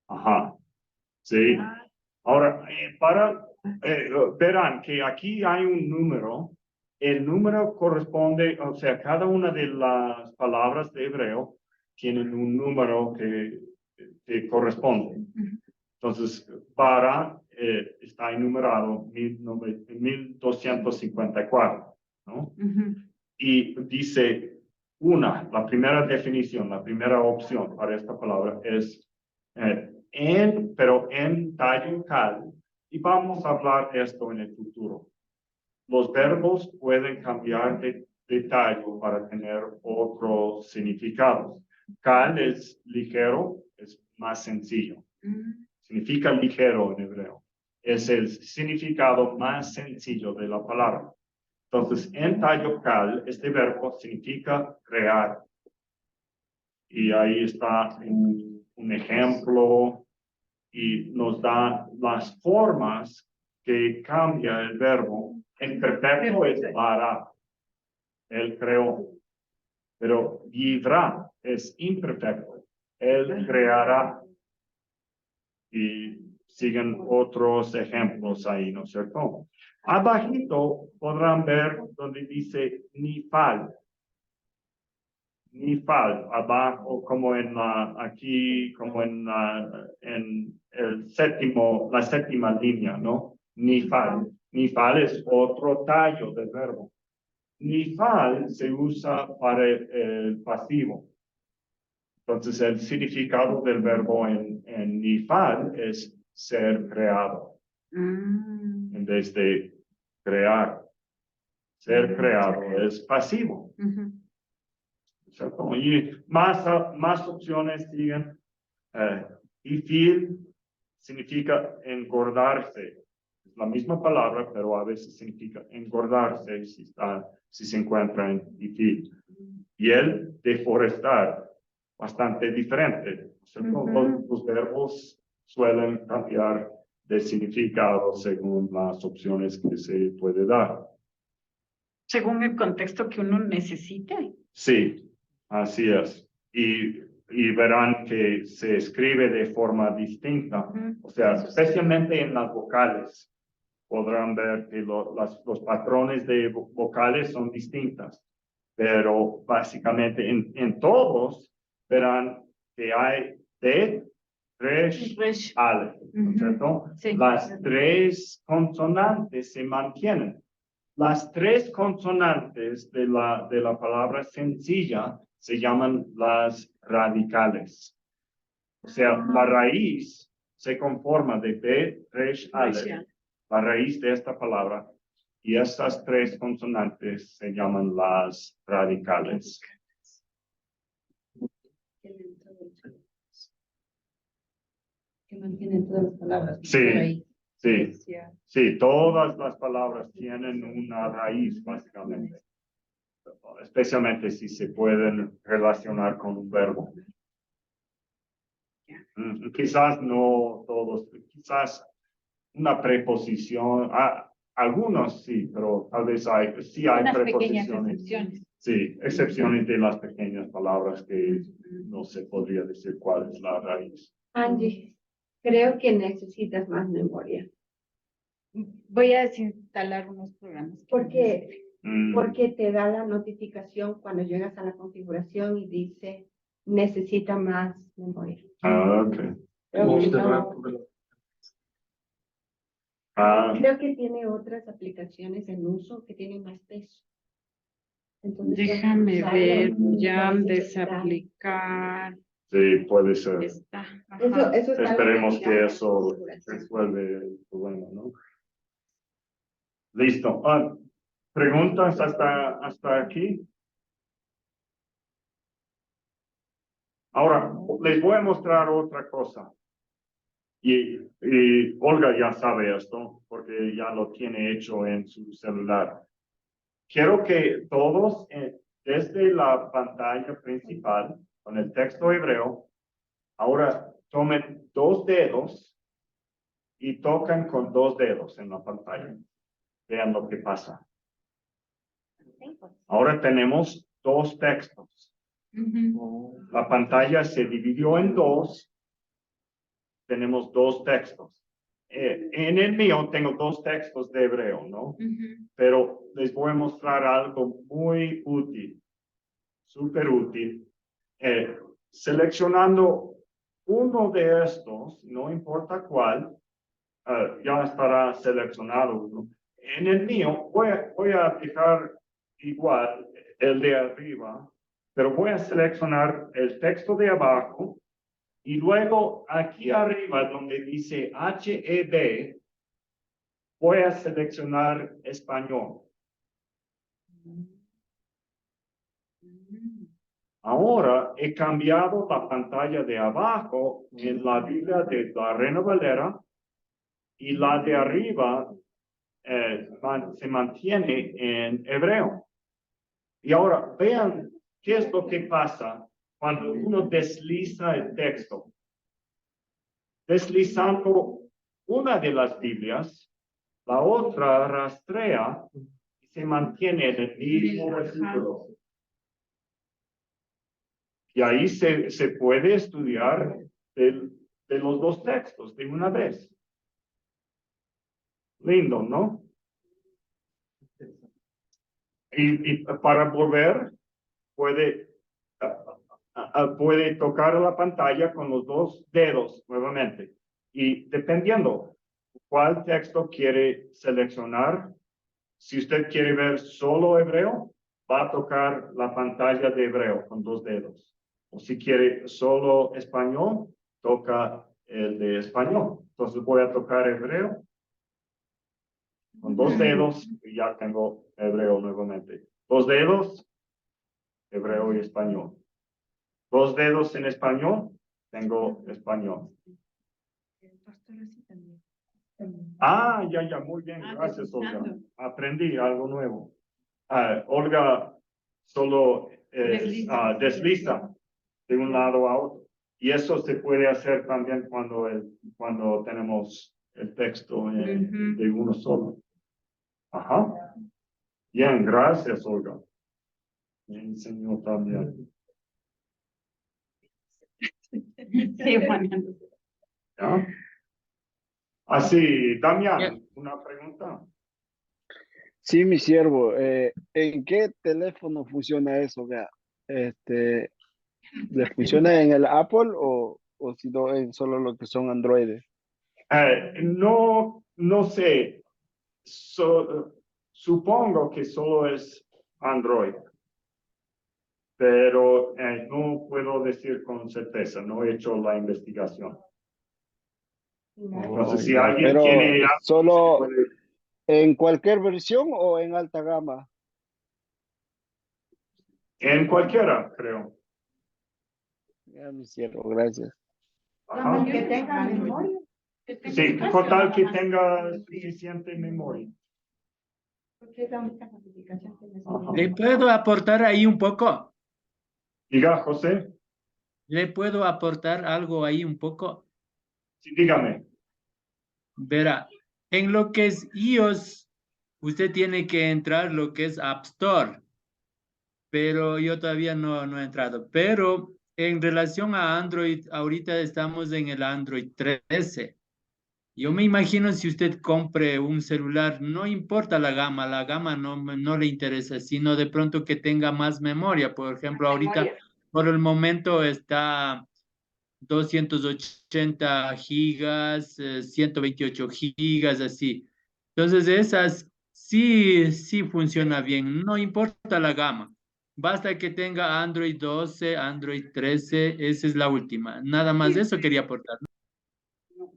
Ajá. Sí. Ahora, verán que aquí hay un número. El número corresponde, o sea, cada una de las palabras de hebreo tienen un número que corresponde. Entonces, para está enumerado 1254, ¿no? Y dice la primera definición, la primera opción para esta palabra es pero en tallo cal, y vamos a hablar de esto en el futuro. Los verbos pueden cambiar de tallo para tener otros significados. Cal es ligero, es más sencillo. Significa ligero en hebreo. Es el significado más sencillo de la palabra. Entonces, en tallo cal, este verbo significa crear. Y ahí está un ejemplo y nos da las formas que cambia el verbo. En perfecto es bara. Él creó. Pero yivra es imperfecto. Él creará. Y siguen otros ejemplos ahí, ¿no es cierto? Abajito podrán ver donde dice nifal. Nifal, abajo como aquí, como en la séptima línea, ¿no? Nifal. Nifal es otro tallo del verbo. Nifal se usa para el pasivo. Entonces, el significado del verbo en nifal es ser creado. En vez de crear. Ser creado es pasivo. ¿Cierto? Y más opciones siguen. Ifil significa engordarse. Es la misma palabra, pero a veces significa engordarse si se encuentra en ifil. Y el deforestar, bastante diferente. Los verbos suelen cambiar de significado según las opciones que se puede dar. Según el contexto que uno necesite. Sí, así es. Y verán que se escribe de forma distinta. O sea, especialmente en las vocales. Podrán ver que los patrones de vocales son distintas. Pero básicamente en todos verán que hay de, resh, ale, ¿no es cierto? Sí. Las tres consonantes se mantienen. Las tres consonantes de la palabra sencilla se llaman las radicales. O sea, la raíz se conforma de be, resh, ale, la raíz de esta palabra. Y estas tres consonantes se llaman las radicales. Que mantienen todas las palabras. Sí, sí, sí, todas las palabras tienen una raíz, básicamente. Especialmente si se pueden relacionar con un verbo. Quizás no todos, quizás una preposición. Algunos sí, pero tal vez hay preposiciones. Excepciones. Sí, excepciones de las pequeñas palabras que no se podría decir cuál es la raíz. Angie, creo que necesitas más memoria. Voy a desinstalar unos programas. Porque te da la notificación cuando llegas a la configuración y dice necesita más memoria. Ok. Creo que, Cerrar. creo que tiene otras aplicaciones en uso que tienen más peso. Entonces, Déjame ver, ya necesitar. desaplicar. Sí, puede ser. Está. Eso está Esperemos ligado a que la eso configuración. resuelve el problema, ¿no? Listo. ¿Preguntas hasta aquí? Ahora, les voy a mostrar otra cosa. Y Olga ya sabe esto, porque ya lo tiene hecho en su celular. Quiero que todos, desde la pantalla principal, con el texto hebreo, ahora tomen 2 dedos y tocan con 2 dedos en la pantalla. Vean lo que pasa. Ahora tenemos 2 textos. La pantalla se dividió en 2. Tenemos 2 textos. En el mío tengo 2 textos de hebreo, ¿no? Pero les voy a mostrar algo muy útil, súper útil. Seleccionando uno de estos, no importa cuál, ya estará seleccionado uno. En el mío voy a dejar igual el de arriba, pero voy a seleccionar el texto de abajo y luego aquí arriba donde dice HED, voy a seleccionar español. Ahora he cambiado la pantalla de abajo en la Biblia de la Reina Valera y la de arriba se mantiene en hebreo. Y ahora vean qué es lo que pasa cuando uno desliza el texto. Deslizando una de las Biblias, la otra rastrea y se mantiene en el mismo versículo. Y ahí se puede estudiar de los 2 textos de una vez. Lindo, ¿no? Y para volver, puede tocar la pantalla con los 2 dedos nuevamente. Y dependiendo cuál texto quiere seleccionar, si usted quiere ver solo hebreo, va a tocar la pantalla de hebreo con 2 dedos. O si quiere solo español, toca el de español. Entonces voy a tocar hebreo con 2 dedos y ya tengo hebreo nuevamente. 2 dedos, hebreo y español. 2 dedos en español, tengo español. Ya, muy bien, gracias, Olga. Aprendí algo nuevo. Olga solo desliza de un lado a otro. Y eso se puede hacer también cuando tenemos el texto de uno solo. Ajá. Bien, gracias, Olga. Me enseñó también. ¿Ya? Así, Damián, una pregunta. Sí, mi siervo, ¿en qué teléfono funciona eso? Vea, ¿le funciona en el Apple o si no en solo lo que son Android? No sé. Supongo que solo es Android, pero no puedo decir con certeza, no he hecho la investigación. Entonces, si alguien Pero tiene... solo en cualquier versión o en alta gama. En cualquiera, creo. Ya, mi siervo, gracias. Ajá. Que tenga memoria. Sí, con tal que tenga suficiente memoria. Porque es la única notificación que Ajá. ¿Le puedo aportar ahí un poco? Diga, José. ¿Le puedo aportar algo ahí un poco? Sí, dígame. Verá, en lo que es iOS, usted tiene que entrar lo que es App Store, pero yo todavía no he entrado. Pero en relación a Android, ahorita estamos en el Android 13. Yo me imagino si usted compre un celular, no importa la gama no le interesa, sino de pronto que tenga más memoria. Por ejemplo, ahorita, por el momento está 280 gigas, 128 gigas, así. Entonces, esas sí funciona bien, no importa la gama. Basta que tenga Android 12, Android 13, esa es la última. Nada más de eso quería aportar.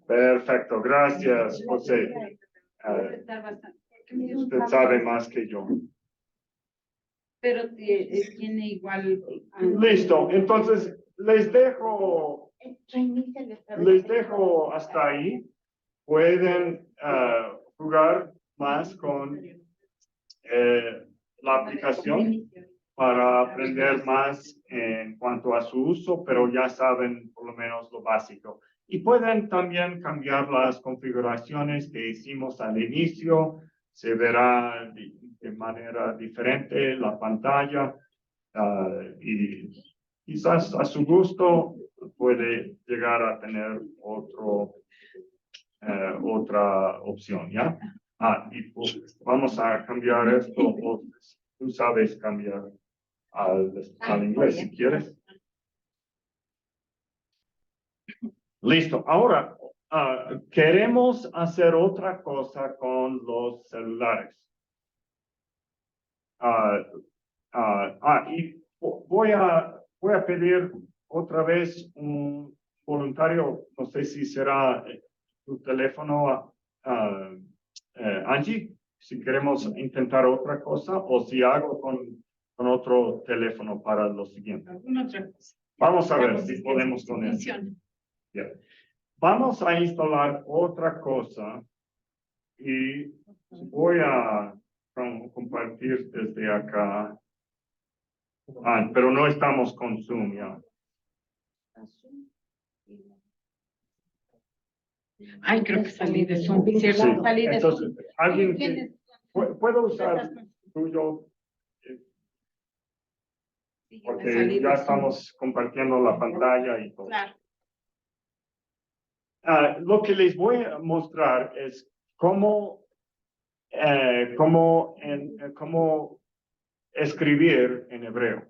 Perfecto, gracias, José. Usted sabe más que yo. Pero tiene igual. Listo, entonces les dejo hasta ahí. Pueden jugar más con la aplicación para aprender más en cuanto a su uso, pero ya saben por lo menos lo básico. Y pueden también cambiar las configuraciones que hicimos al inicio. Se verá de manera diferente la pantalla y quizás a su gusto puede llegar a tener otra opción, ¿ya? Y pues, vamos a cambiar esto. Tú sabes cambiar al inglés si quieres. Listo. Ahora, queremos hacer otra cosa con los celulares. Y voy a pedir otra vez un voluntario, no sé si será tu teléfono, Angie, si queremos intentar otra cosa o si hago con otro teléfono para lo siguiente. Vamos a ver si podemos con eso. Bien. Vamos a instalar otra cosa y voy a compartir desde acá. Pero no estamos con Zoom ya. Ay, creo que salí de Zoom, ¿cierto? Sí. Salí de Entonces, Zoom. alguien que puedo usar tuyo porque ya estamos compartiendo la pantalla y todo. Claro. Lo que les voy a mostrar es cómo escribir en hebreo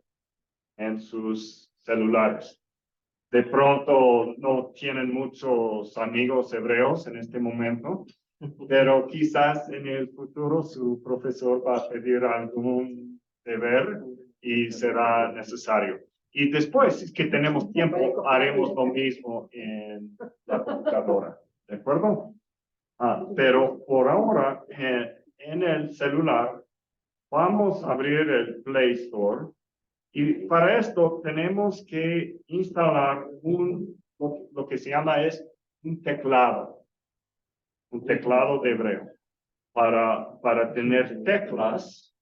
en sus celulares. De pronto no tienen muchos amigos hebreos en este momento, pero quizás en el futuro su profesor va a pedir algún deber y será necesario. Y después, si es que tenemos tiempo, haremos lo mismo en la computadora. ¿De acuerdo? Pero por ahora, en el celular, vamos a abrir el Play Store. Y para esto tenemos que instalar lo que se llama un teclado de hebreo, para tener teclas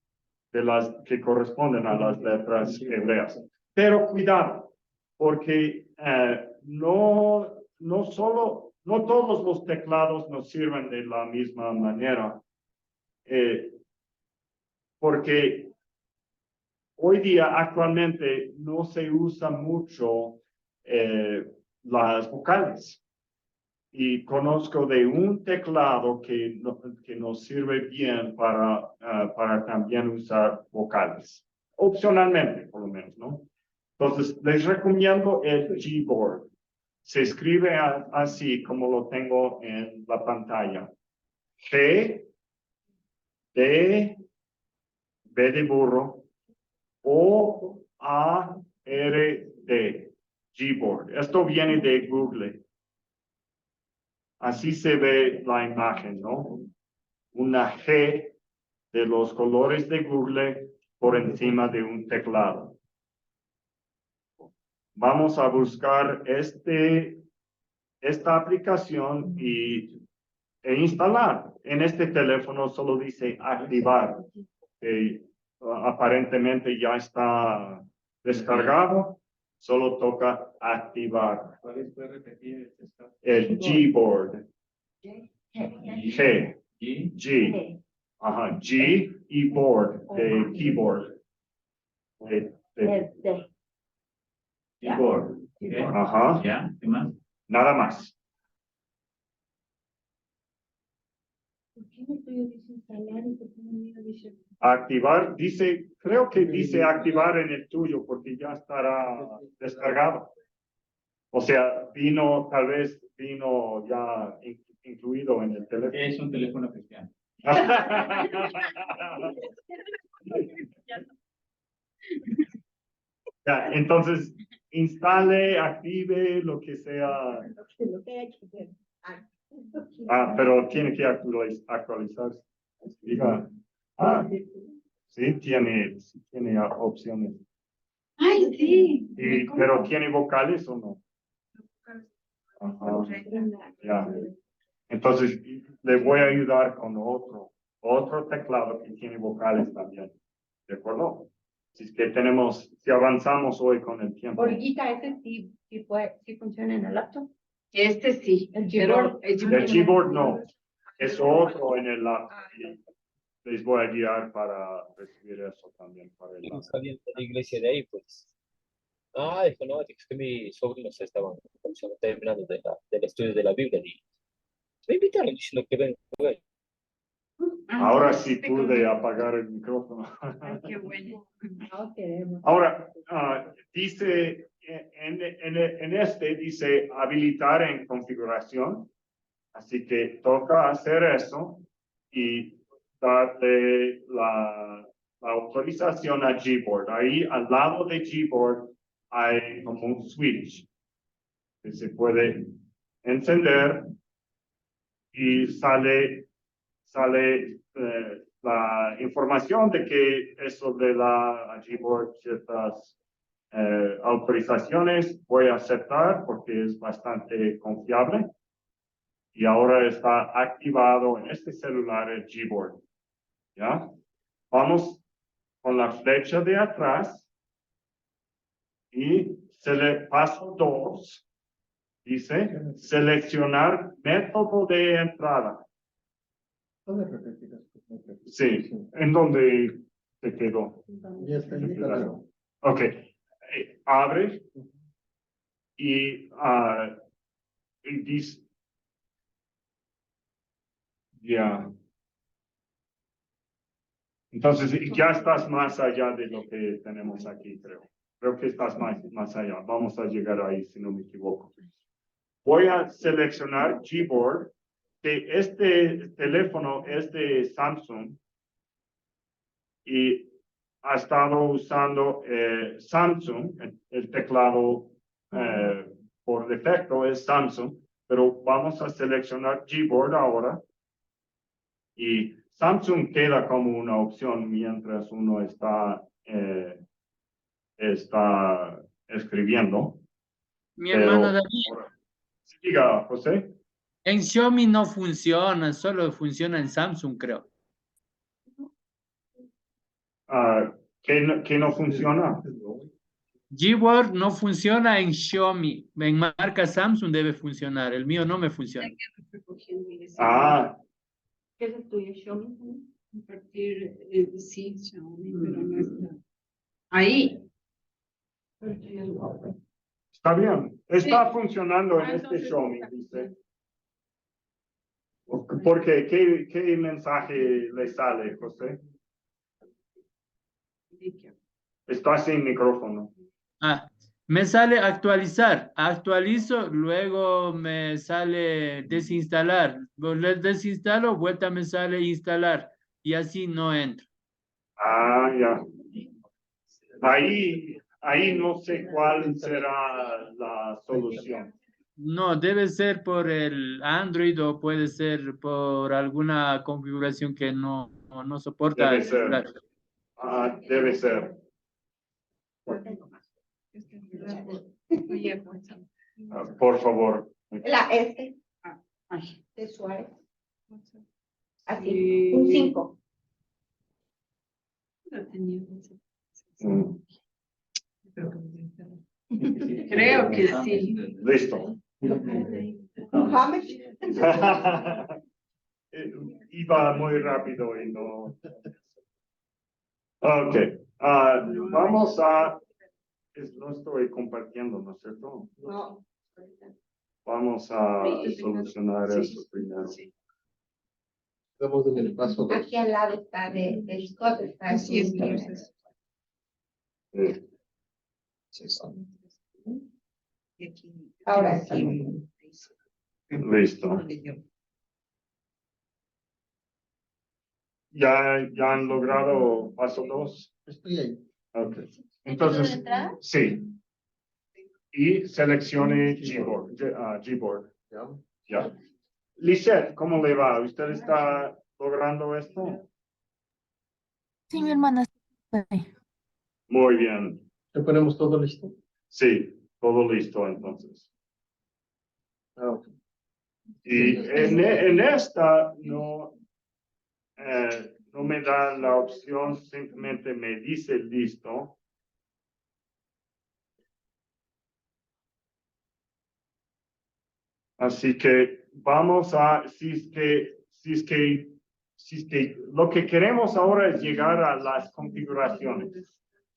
de las que corresponden a las letras hebreas. Pero cuidado, porque no todos los teclados nos sirven de la misma manera, porque hoy día, actualmente, no se usa mucho las vocales. Y conozco de un teclado que nos sirve bien para también usar vocales. Opcionalmente, por lo menos, ¿no? Entonces, les recomiendo el Gboard. Se escribe así como lo tengo en la pantalla. G, D, B de burro, O-A-R-D, Gboard. Esto viene de Google. Así se ve la imagen, ¿no? Una G de los colores de Google por encima de un teclado. Vamos a buscar esta aplicación e instalar. En este teléfono solo dice activar. Aparentemente ya está descargado. Solo toca activar. El Gboard. G. Ajá, G y board, de keyboard. Keyboard. Ajá. ¿Ya? ¿Qué más? Nada más. Activar, dice, creo que dice activar en el tuyo porque ya estará descargado. O sea, tal vez vino ya incluido en el teléfono. Es un teléfono cristiano. Ya, entonces, instale, active, lo que sea. Pero tiene que actualizarse. Diga, sí tiene opciones. Ay, sí. Pero ¿tiene vocales o no? Ajá. Ya. Entonces, le voy a ayudar con otro teclado que tiene vocales también. ¿De acuerdo? Si es que si avanzamos hoy con el tiempo. Olguita, ese sí funciona en el laptop. Este sí. El keyboard. El keyboard no. Es otro en el laptop. Les voy a guiar para recibir eso también. Para el laptop. Saliendo de la iglesia de ahí, pues. Dijo, no, es que mis sobrinos estaban terminando del estudio de la Biblia y me invitaron diciendo que ven. Ahora sí pude apagar el micrófono. Ay, qué bueno. No queremos. Ahora, dice, en este dice habilitar en configuración. Así que toca hacer eso y darle la autorización a Gboard. Ahí al lado de Gboard hay como un switch que se puede encender y sale la información de que eso de la Gboard ciertas autorizaciones voy a aceptar porque es bastante confiable. Y ahora está activado en este celular el Gboard. ¿Ya? Vamos con la flecha de atrás y paso 2. Dice seleccionar método de entrada. Sí, ¿en dónde se quedó? Ya está instalado. Ok, abre y dice, ya. Entonces, ya estás más allá de lo que tenemos aquí, creo. Creo que estás más allá. Vamos a llegar ahí, si no me equivoco. Voy a seleccionar Gboard. Que este teléfono es de Samsung y ha estado usando Samsung, el teclado por defecto es Samsung, pero vamos a seleccionar Gboard ahora y Samsung queda como una opción mientras uno está escribiendo. Mi hermano David. Diga, José. En Xiaomi no funciona, solo funciona en Samsung, creo. ¿Qué no funciona? Gboard no funciona en Xiaomi. En marca Samsung debe funcionar. El mío no me funciona. ¿Qué es el tuyo, Xiaomi? Compartir, sí, Xiaomi, pero no está. Ahí. Está bien. Está Sí. funcionando en este Xiaomi, dice. ¿Por qué? ¿Qué mensaje le sale, José? Está sin micrófono. Me sale actualizar. Actualizo, luego me sale desinstalar. Desinstalo, vuelta me sale instalar. Y así no entro. Ya. Ahí no sé cuál será la solución. No, debe ser por el Android o puede ser por alguna configuración que no soporta. Debe ser. Debe ser. Por favor. La S. De Suárez. Así, un 5. Creo que sí. Listo. Mohamed. Iba muy rápido y no. Ok. Vamos a. No estoy compartiendo, ¿no es cierto? No. Vamos a solucionar eso primero. Estamos en el paso 2. Aquí al lado está de Scott, está Así es, el- entonces. Sí. Y aquí. Ahora sí. Listo. ¿Ya han logrado paso 2? Estoy ahí. Ok. Entonces, sí. Y seleccione Gboard. Gboard. ¿Ya? Ya. Lisette, ¿cómo le va? ¿Usted está logrando esto? Sí, mi hermana. Sí. Muy bien. ¿Ya ponemos todo listo? Sí, todo listo entonces. Ah, ok. Y en esta no me da la opción, simplemente me dice listo. Así que vamos a, si es que lo que queremos ahora es llegar a las configuraciones.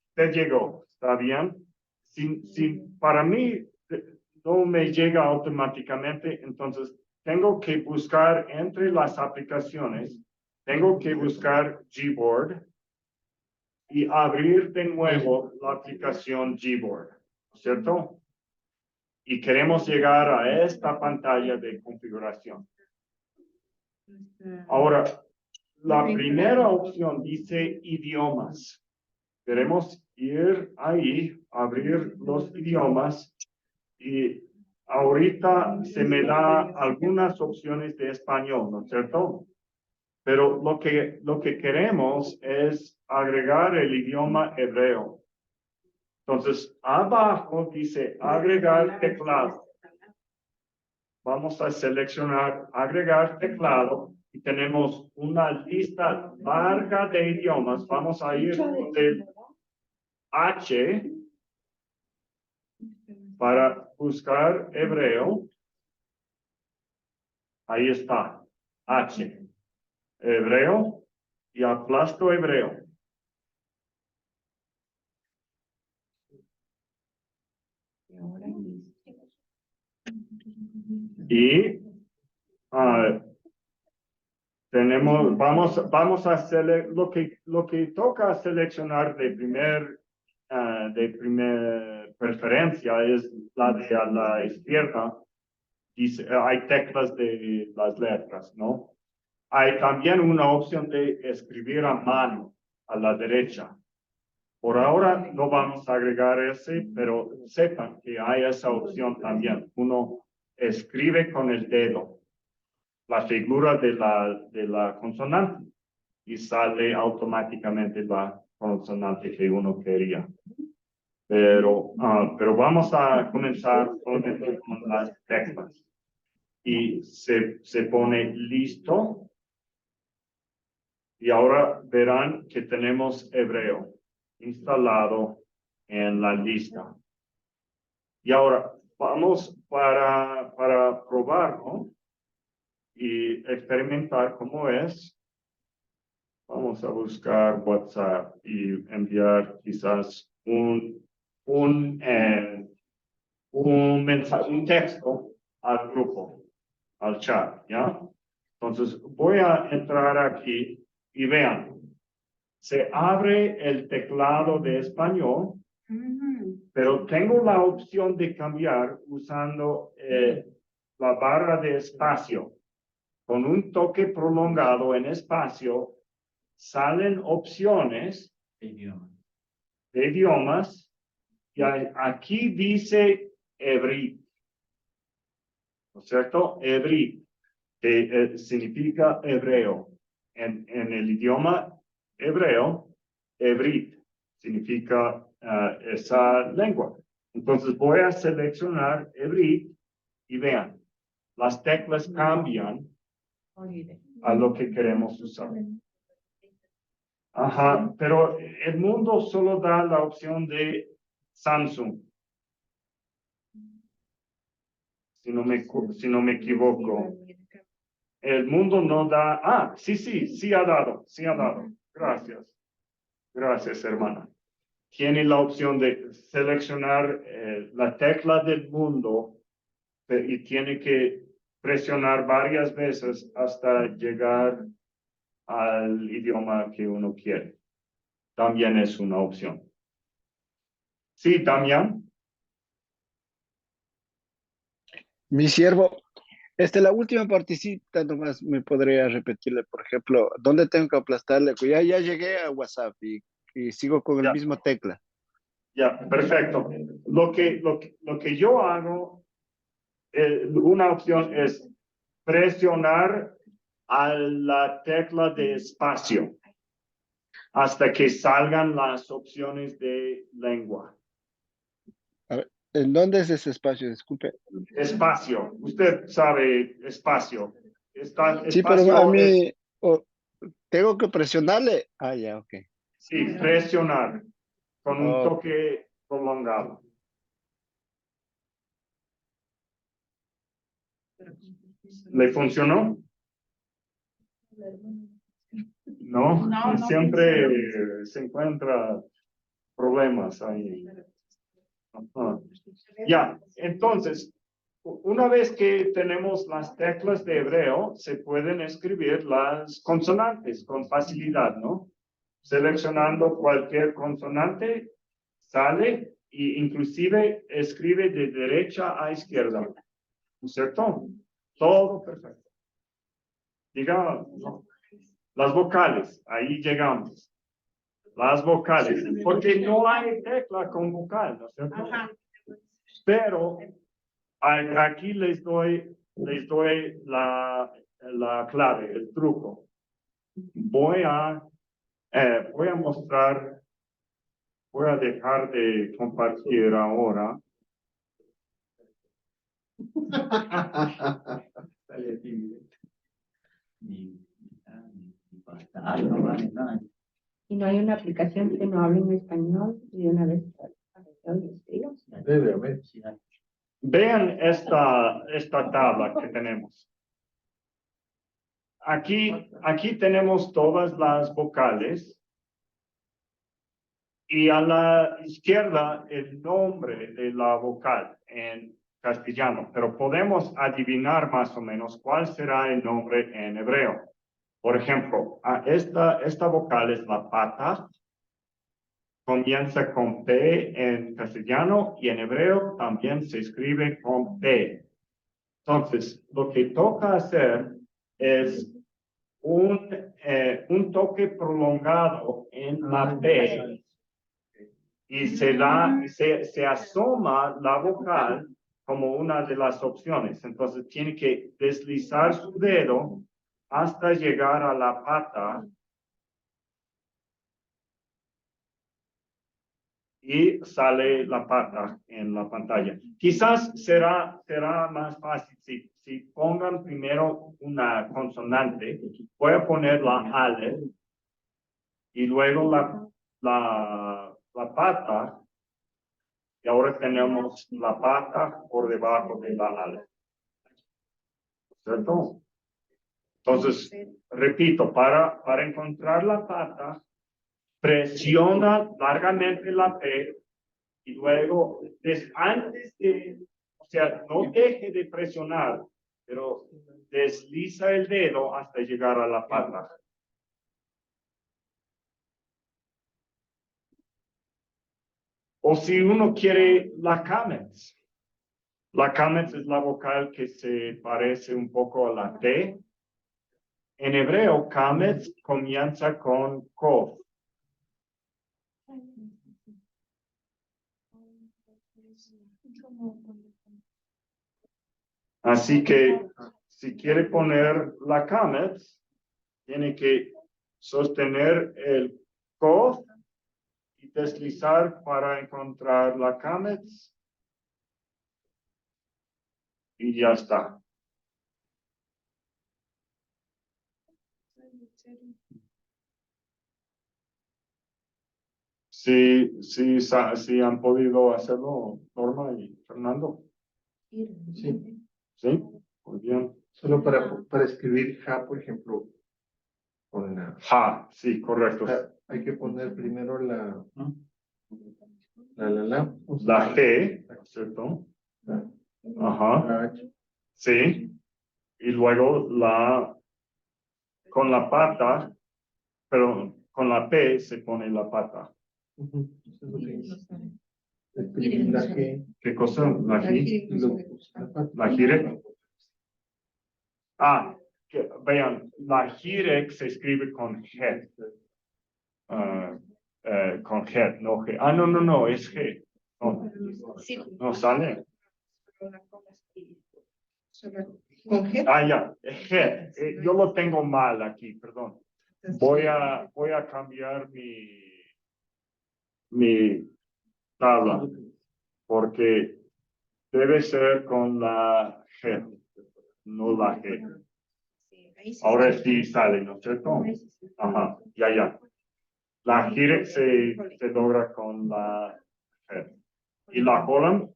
Usted llegó, ¿está bien? Si para mí no me llega automáticamente, entonces tengo que buscar entre las aplicaciones, tengo que buscar Gboard y abrir de nuevo la aplicación Gboard, ¿cierto? Y queremos llegar a esta pantalla de configuración. Ahora, la primera opción dice idiomas. Queremos ir ahí, abrir los idiomas y ahorita se me da algunas opciones de español, ¿no es cierto? Pero lo que queremos es agregar el idioma hebreo. Entonces, abajo dice agregar teclado. Vamos a seleccionar agregar teclado y tenemos una lista larga de idiomas. Vamos a ir del H para buscar hebreo. Ahí está, H. Hebreo y aplasto hebreo. Y vamos a hacer lo que toca seleccionar de primer preferencia es la de a la izquierda. Dice, hay teclas de las letras, ¿no? Hay también una opción de escribir a mano a la derecha. Por ahora no vamos a agregar ese, pero sepan que hay esa opción también. Uno escribe con el dedo la figura de la consonante y sale automáticamente la consonante que uno quería. Pero vamos a comenzar solamente con las teclas. Y se pone listo. Y ahora verán que tenemos hebreo instalado en la lista. Y ahora vamos para probarlo y experimentar cómo es. Vamos a buscar WhatsApp y enviar quizás un mensaje, un texto al grupo, al chat, ¿ya? Entonces voy a entrar aquí y vean. Se abre el teclado de español, pero tengo la opción de cambiar usando la barra de espacio. Con un toque prolongado en espacio, salen opciones de idiomas y aquí dice hebrí, ¿no es cierto? Hebrí, que significa hebreo. En el idioma hebreo, hebrit significa esa lengua. Entonces voy a seleccionar hebrit y vean, las teclas cambian a lo que queremos usar. Ajá, pero el mundo solo da la opción de Samsung. Si no me equivoco. El mundo no da, sí ha dado. Gracias, hermana. Tiene la opción de seleccionar la tecla del mundo y tiene que presionar varias veces hasta llegar al idioma que uno quiere. También es una opción. Sí, Damián. Mi siervo, la última partecita nomás me podría repetirle, por ejemplo, ¿dónde tengo que aplastarle? Pues ya llegué a WhatsApp y sigo con el Ya. mismo tecla. Ya, perfecto. Lo que yo hago, una opción es presionar a la tecla de espacio hasta que salgan las opciones de lengua. A ver, ¿en dónde es ese espacio? Disculpe. Espacio, usted sabe espacio. Sí, pero a Espacio es, mí tengo que presionarle. Ah, ya, ok. sí, presionar con un Ok. toque prolongado. ¿Le funcionó? No, No siempre se encuentra problemas ahí. Ajá. Ya, entonces, una vez que tenemos las teclas de hebreo, se pueden escribir las consonantes con facilidad, ¿no? Seleccionando cualquier consonante, sale e inclusive escribe de derecha a izquierda. ¿No es cierto? Todo perfecto. Diga, no. Las vocales, ahí llegamos. Las vocales, porque no hay tecla con vocal, ¿no es cierto? Pero aquí les doy la clave, el truco. Voy a mostrar, voy a dejar de compartir ahora. Y no hay una aplicación que no hable en español y de una vez Debe haber. Vean esta tabla que tenemos. Aquí tenemos todas las vocales y a la izquierda el nombre de la vocal en castellano, pero podemos adivinar más o menos cuál será el nombre en hebreo. Por ejemplo, esta vocal es la pata, comienza con P en castellano y en hebreo también se escribe con P. Entonces, lo que toca hacer es un toque prolongado en la P y se asoma la vocal como una de las opciones. Entonces, tiene que deslizar su dedo hasta llegar a la pata y sale la pata en la pantalla. Quizás será más fácil si pongan primero una consonante. Voy a poner la ale y luego la pata. Y ahora tenemos la pata por debajo de la ale. ¿Cierto? Entonces, repito, para encontrar la pata, presiona largamente la P y luego, o sea, no deje de presionar, pero desliza el dedo hasta llegar a la pata. O si uno quiere la Kamets. La Kamets es la vocal que se parece un poco a la T. En hebreo, Kamets comienza con Kof. Así que, si quiere poner la Kamets, tiene que sostener el Kof y deslizar para encontrar la Kamets. Y ya está. Sí han podido hacerlo, Norma y Fernando. Sí. Sí, muy bien. Solo para escribir ja, por ejemplo, con la Ja, sí, correcto. hay que poner primero la La G, ¿cierto? Ajá. Sí. Y luego con la pata pero con la P se pone la pata. Eso es lo que dice. Escribir la G. ¿Qué cosa? La G. Y La Jirek. Vean, la Jirek se escribe con G. Con G, no G. No, es G. No, no sale. ¿Con G? Ya, G. Yo lo tengo mal aquí, perdón. Voy a cambiar mi tabla, porque debe ser con la G, no la G. Ahora sí sale, ¿no es cierto? Ajá, ya. La Jirek se logra con la G. Y la Holland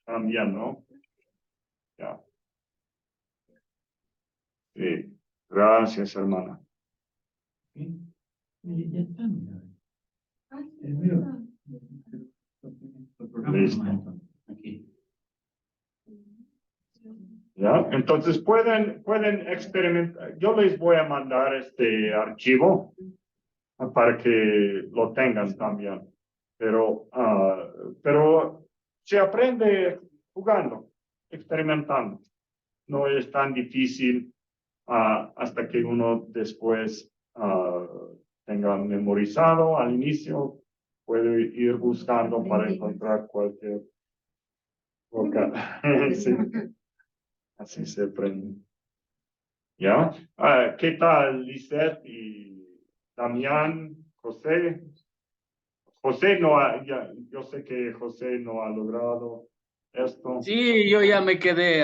también, ¿no? Ya. Sí. Gracias, hermana. Listo. ¿Ya? Entonces pueden experimentar. Yo les voy a mandar este archivo para que lo tengan también. Pero se aprende jugando, experimentando. No es tan difícil hasta que uno después tenga memorizado al inicio. Puede ir buscando para encontrar cualquier vocal. Sí. Así se aprende. ¿Ya? ¿Qué tal, Lisette y Damián, José? José no yo sé que José no ha logrado esto. Sí, yo ya me quedé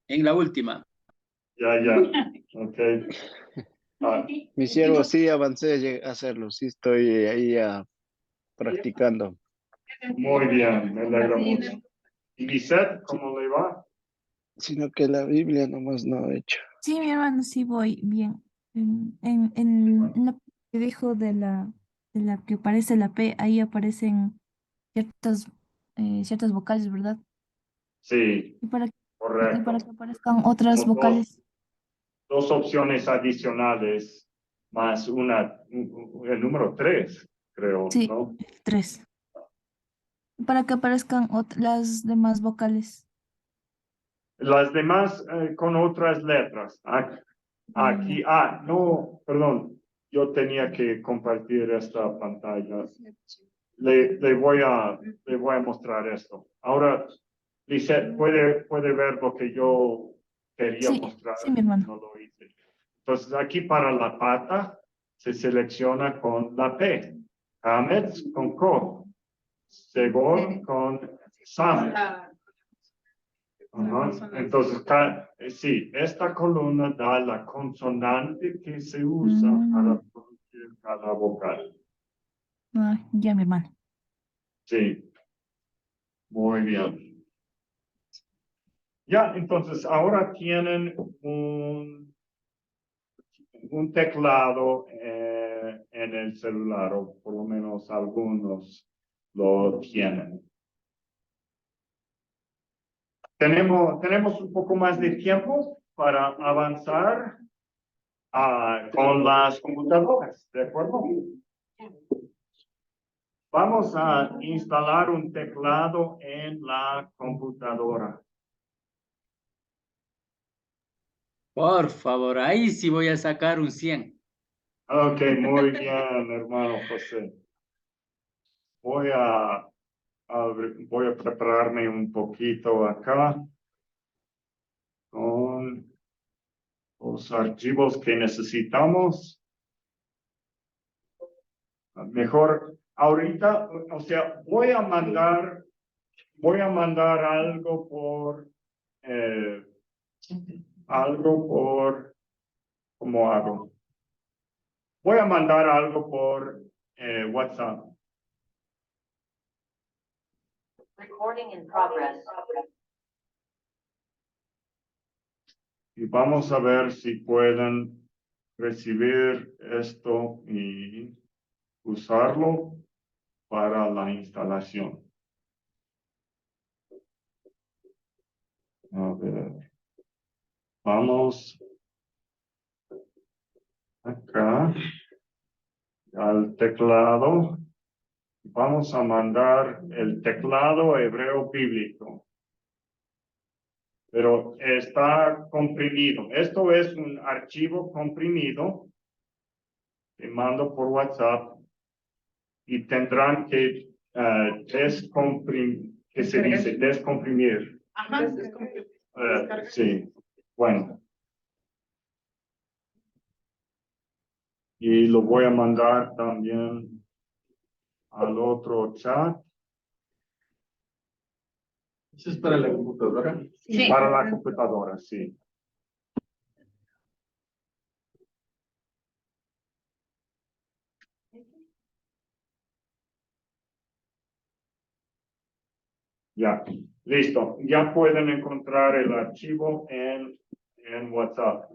en la última. Ya, ok. Mi siervo, sí avancé a hacerlo, sí estoy ahí practicando. Muy bien, me alegra mucho. ¿Y Lisette, cómo le va? Sino que la Biblia nomás no he hecho. Sí, mi hermano, sí voy bien. En la que dijo de la que aparece la P, ahí aparecen ciertas vocales, ¿verdad? Sí, Y para correcto. que aparezcan otras Como vocales. dos opciones adicionales, más el número 3, creo, Sí, ¿no? 3. Para que aparezcan las demás vocales. Las demás con otras letras. Aquí, no, perdón, yo tenía que compartir esta pantalla. Le voy a mostrar esto. Ahora, Lisette, puede ver lo que yo quería Sí, mostrar. sí, mi hermano. No lo hice. Entonces, aquí para la pata se selecciona con la P. Hametz con Ko. Segor con Sam. Entonces, sí, esta columna da la consonante que se usa para producir cada vocal. Ya, mi hermano. Sí, muy bien. Ya, entonces ahora tienen un teclado en el celular, o por lo menos algunos lo tienen. Tenemos un poco más de tiempo para avanzar con las computadoras, ¿de acuerdo? Vamos a instalar un teclado en la computadora. Por favor, ahí sí voy a sacar un 100. Ok, muy bien, hermano José. Voy a prepararme un poquito acá con los archivos que necesitamos. Mejor ahorita, o sea, voy a mandar algo por, ¿cómo hago? Voy a mandar algo por WhatsApp. Recording in progress. Y vamos a ver si pueden recibir esto y usarlo para la instalación. A ver. Vamos acá. al teclado. Vamos a mandar el teclado hebreo bíblico. Pero está comprimido. Esto es un archivo comprimido que mando por WhatsApp y tendrán que descomprimir, ¿qué se dice? Descomprimir. Ajá. Sí, bueno. Y lo voy a mandar también al otro chat. ¿Eso es para la computadora? Sí. Para la computadora, sí. Ya, listo. Ya pueden encontrar el archivo en WhatsApp.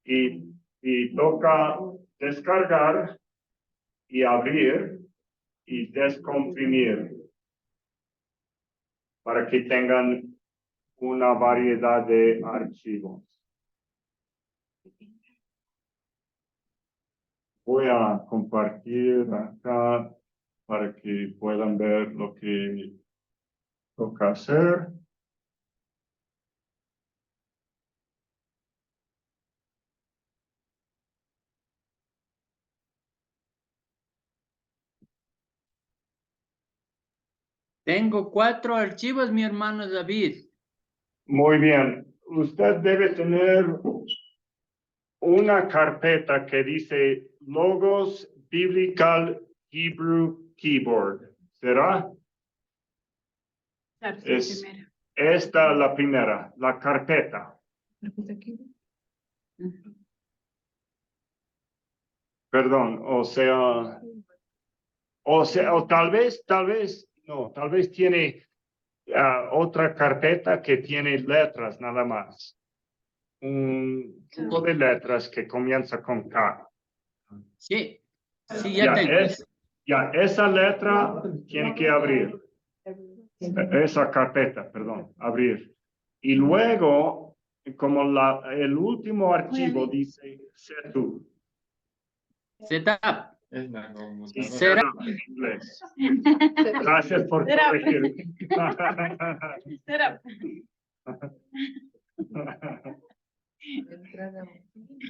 Y toca descargar y abrir y descomprimir para que tengan una variedad de archivos. Voy a compartir acá para que puedan ver lo que toca hacer. Tengo 4 archivos, mi hermano David. Muy bien. Usted debe tener una carpeta que dice Logos Biblical Hebrew Keyboard. ¿Será? Claro, Es primero. esta la primera, la carpeta. Perdón, o tal vez, no, tal vez tiene otra carpeta que tiene letras nada más. Un tipo de letras que comienza con K. Sí, sí, ya tengo. Esa letra tiene que abrir. Esa carpeta, perdón, abrir. Y luego, como el último archivo dice setup. Setup. Sí, Será. setup en inglés. Gracias por corregir.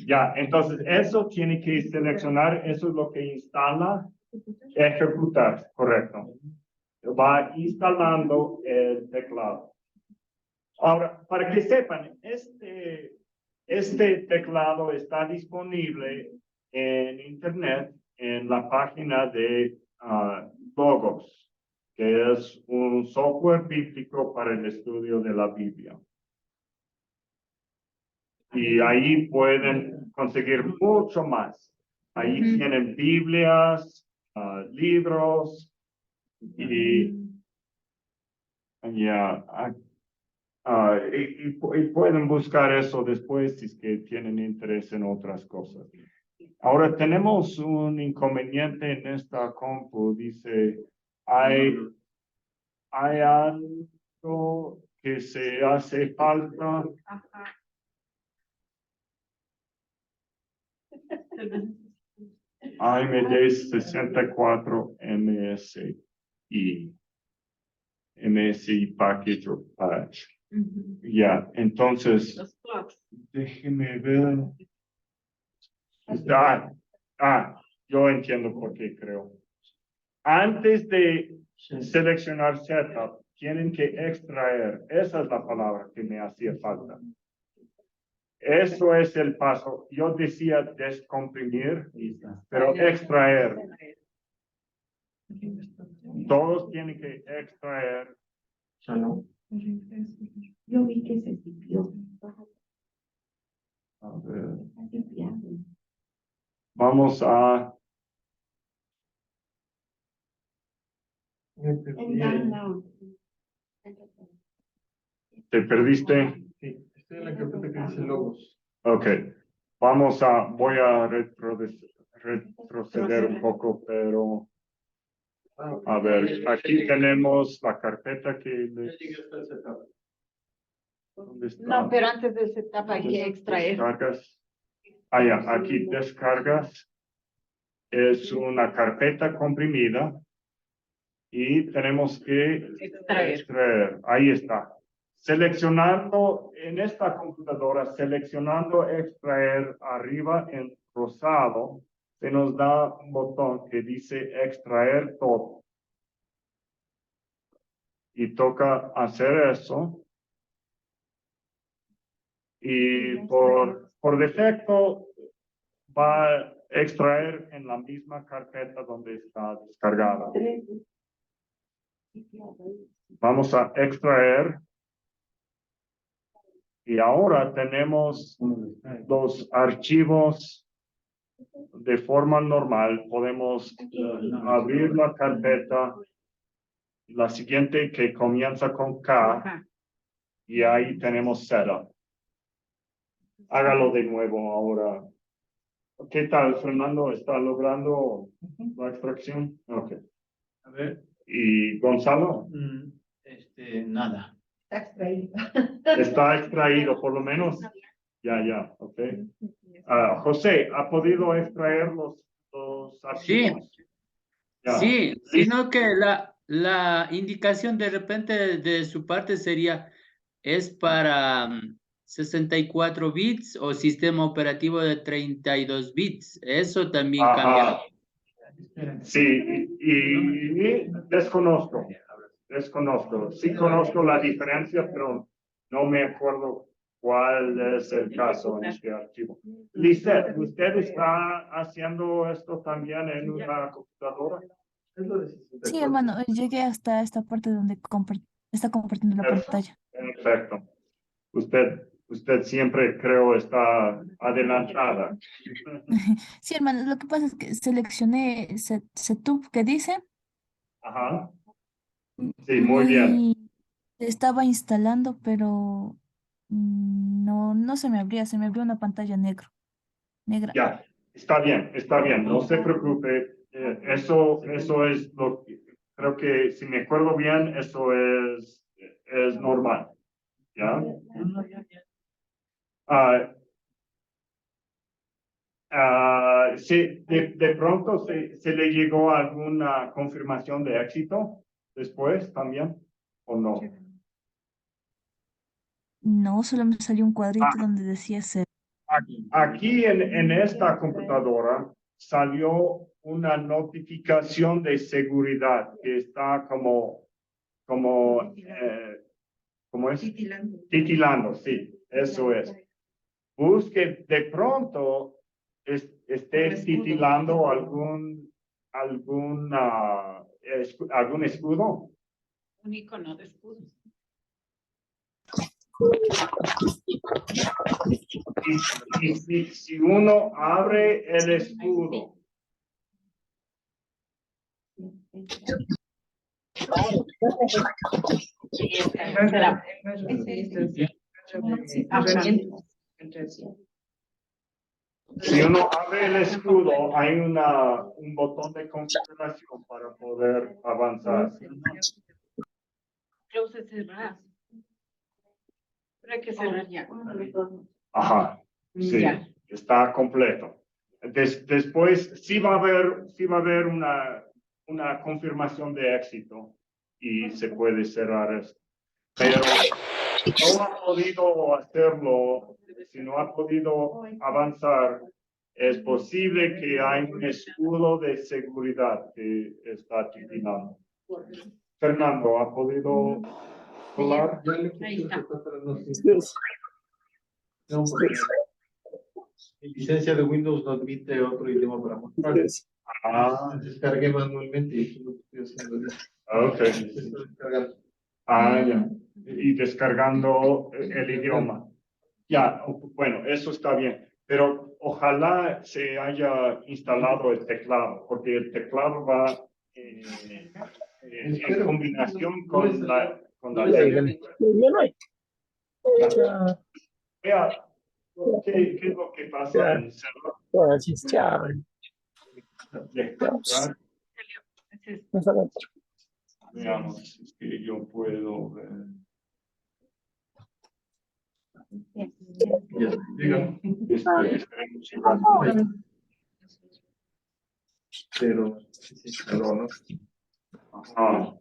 Ya, entonces eso tiene que seleccionar, eso es lo que instala, ejecutar, correcto. Va instalando el teclado. Ahora, para que sepan, este teclado está disponible en internet en la página de Logos, que es un software bíblico para el estudio de la Biblia. Y ahí pueden conseguir mucho más. Ahí tienen Biblias, libros y pueden buscar eso después si es que tienen interés en otras cosas. Ahora tenemos un inconveniente en esta compu. Dice, hay algo que se hace falta. AMD 64 MSI Package or Patch. Ya, entonces, déjeme ver. Yo entiendo por qué creo. Antes de seleccionar Setup, tienen que extraer. Esa es la palabra que me hacía falta. Eso es el paso. Yo decía descomprimir, pero extraer. Todos tienen que extraer. Yo vi que se limpió. A ver. Vamos a. ¿Te perdiste? Sí, estoy en la carpeta que dice Logos. Ok. Voy a retroceder un poco, pero. A ver, aquí tenemos la carpeta que. ¿Dónde está? No, pero antes de setup hay que extraer. Descargas. Ya, aquí descargas. es una carpeta comprimida y tenemos que extraer. Ahí está. Seleccionando en esta computadora, seleccionando extraer arriba en rosado, se nos da un botón que dice extraer todo. Y toca hacer eso. Y por defecto va a extraer en la misma carpeta donde está descargada. Vamos a extraer. Y ahora tenemos los archivos de forma normal. Podemos abrir la carpeta, la siguiente que comienza con K, y ahí tenemos setup. Hágalo de nuevo ahora. ¿Qué tal, Fernando? ¿Está logrando la extracción? Ok. A ver. ¿Y Gonzalo? Nada. Está extraído. Está extraído, por lo menos. Ya, ok. José, ¿ha podido extraer los archivos? Sí, Ya. sí, ¿Listo? sino que la indicación de repente de su parte sería, es para 64 bits o sistema operativo de 32 bits. Eso también cambia. Ajá. Sí, y desconozco. Sí conozco la diferencia, pero no me acuerdo cuál es el caso en este archivo. Lisette, ¿usted está haciendo esto también en una computadora? Sí, hermano, llegué hasta esta parte donde está compartiendo la pantalla. Perfecto. Usted siempre creo está adelantada. Sí, hermano, lo que pasa es que seleccioné Setup que dice Ajá. Sí, muy bien. y estaba instalando, pero no se me abría, se me abrió una pantalla negra. Ya, está bien, no se preocupe. Eso es lo que creo que, si me acuerdo bien, eso es normal. ¿Ya? Sí, de pronto se le llegó alguna confirmación de éxito después también, ¿o no? No, solo me salió un cuadrito donde decía ser. Aquí en esta computadora salió una notificación de seguridad que está como ¿cómo es? Titilando, sí, eso es. Busque de pronto esté titilando algún escudo. Un icono de escudo. Y si uno abre el escudo, si uno abre el escudo, hay un botón de configuración para poder avanzar. Close cerrar. Pero hay que cerrar ya. Ajá, sí, Ya. está completo. Después sí va a haber una confirmación de éxito y se puede cerrar esto. Pero no ha podido hacerlo, si no ha podido avanzar, es posible que hay un escudo de seguridad que está titilando. Fernando, ¿ha podido hablar? Ahí está. No, porque mi licencia de Windows no admite otro idioma para mostrar. Descargué manualmente y eso es lo que estoy haciendo. Ok. Ya. Y descargando el idioma. Ya, bueno, eso está bien. Pero ojalá se haya instalado el teclado, porque el teclado va en combinación con la ley. Vea, ¿qué es lo que pasa en server? Veamos si es que yo puedo ver. Esperemos un rato. pero sí, pero no. Ah,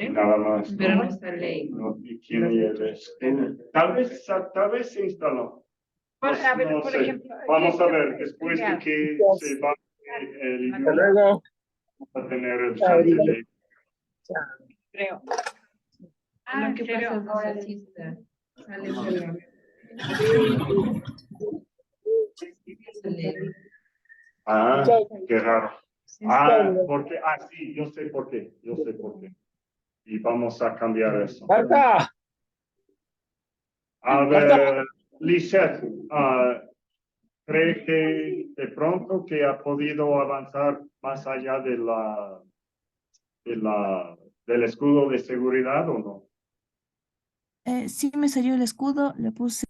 nada más. Pero no sale. No, y tiene el escudo. Tal vez se instaló. A ver, No por sé. ejemplo, Vamos ¿qué- a qué ver, puede después de estudiar? que se va el Hasta idioma, luego. vamos a tener el chance de... Creo. Lo que ¿en serio? pasa es que sí sale solo. Ah, qué raro. Porque, sí, yo sé por qué, Y vamos a cambiar eso. Marta, A ver, Lisette, ¿cree que de pronto que ha podido avanzar más allá de del escudo de seguridad o no? Sí me salió el escudo, le puse,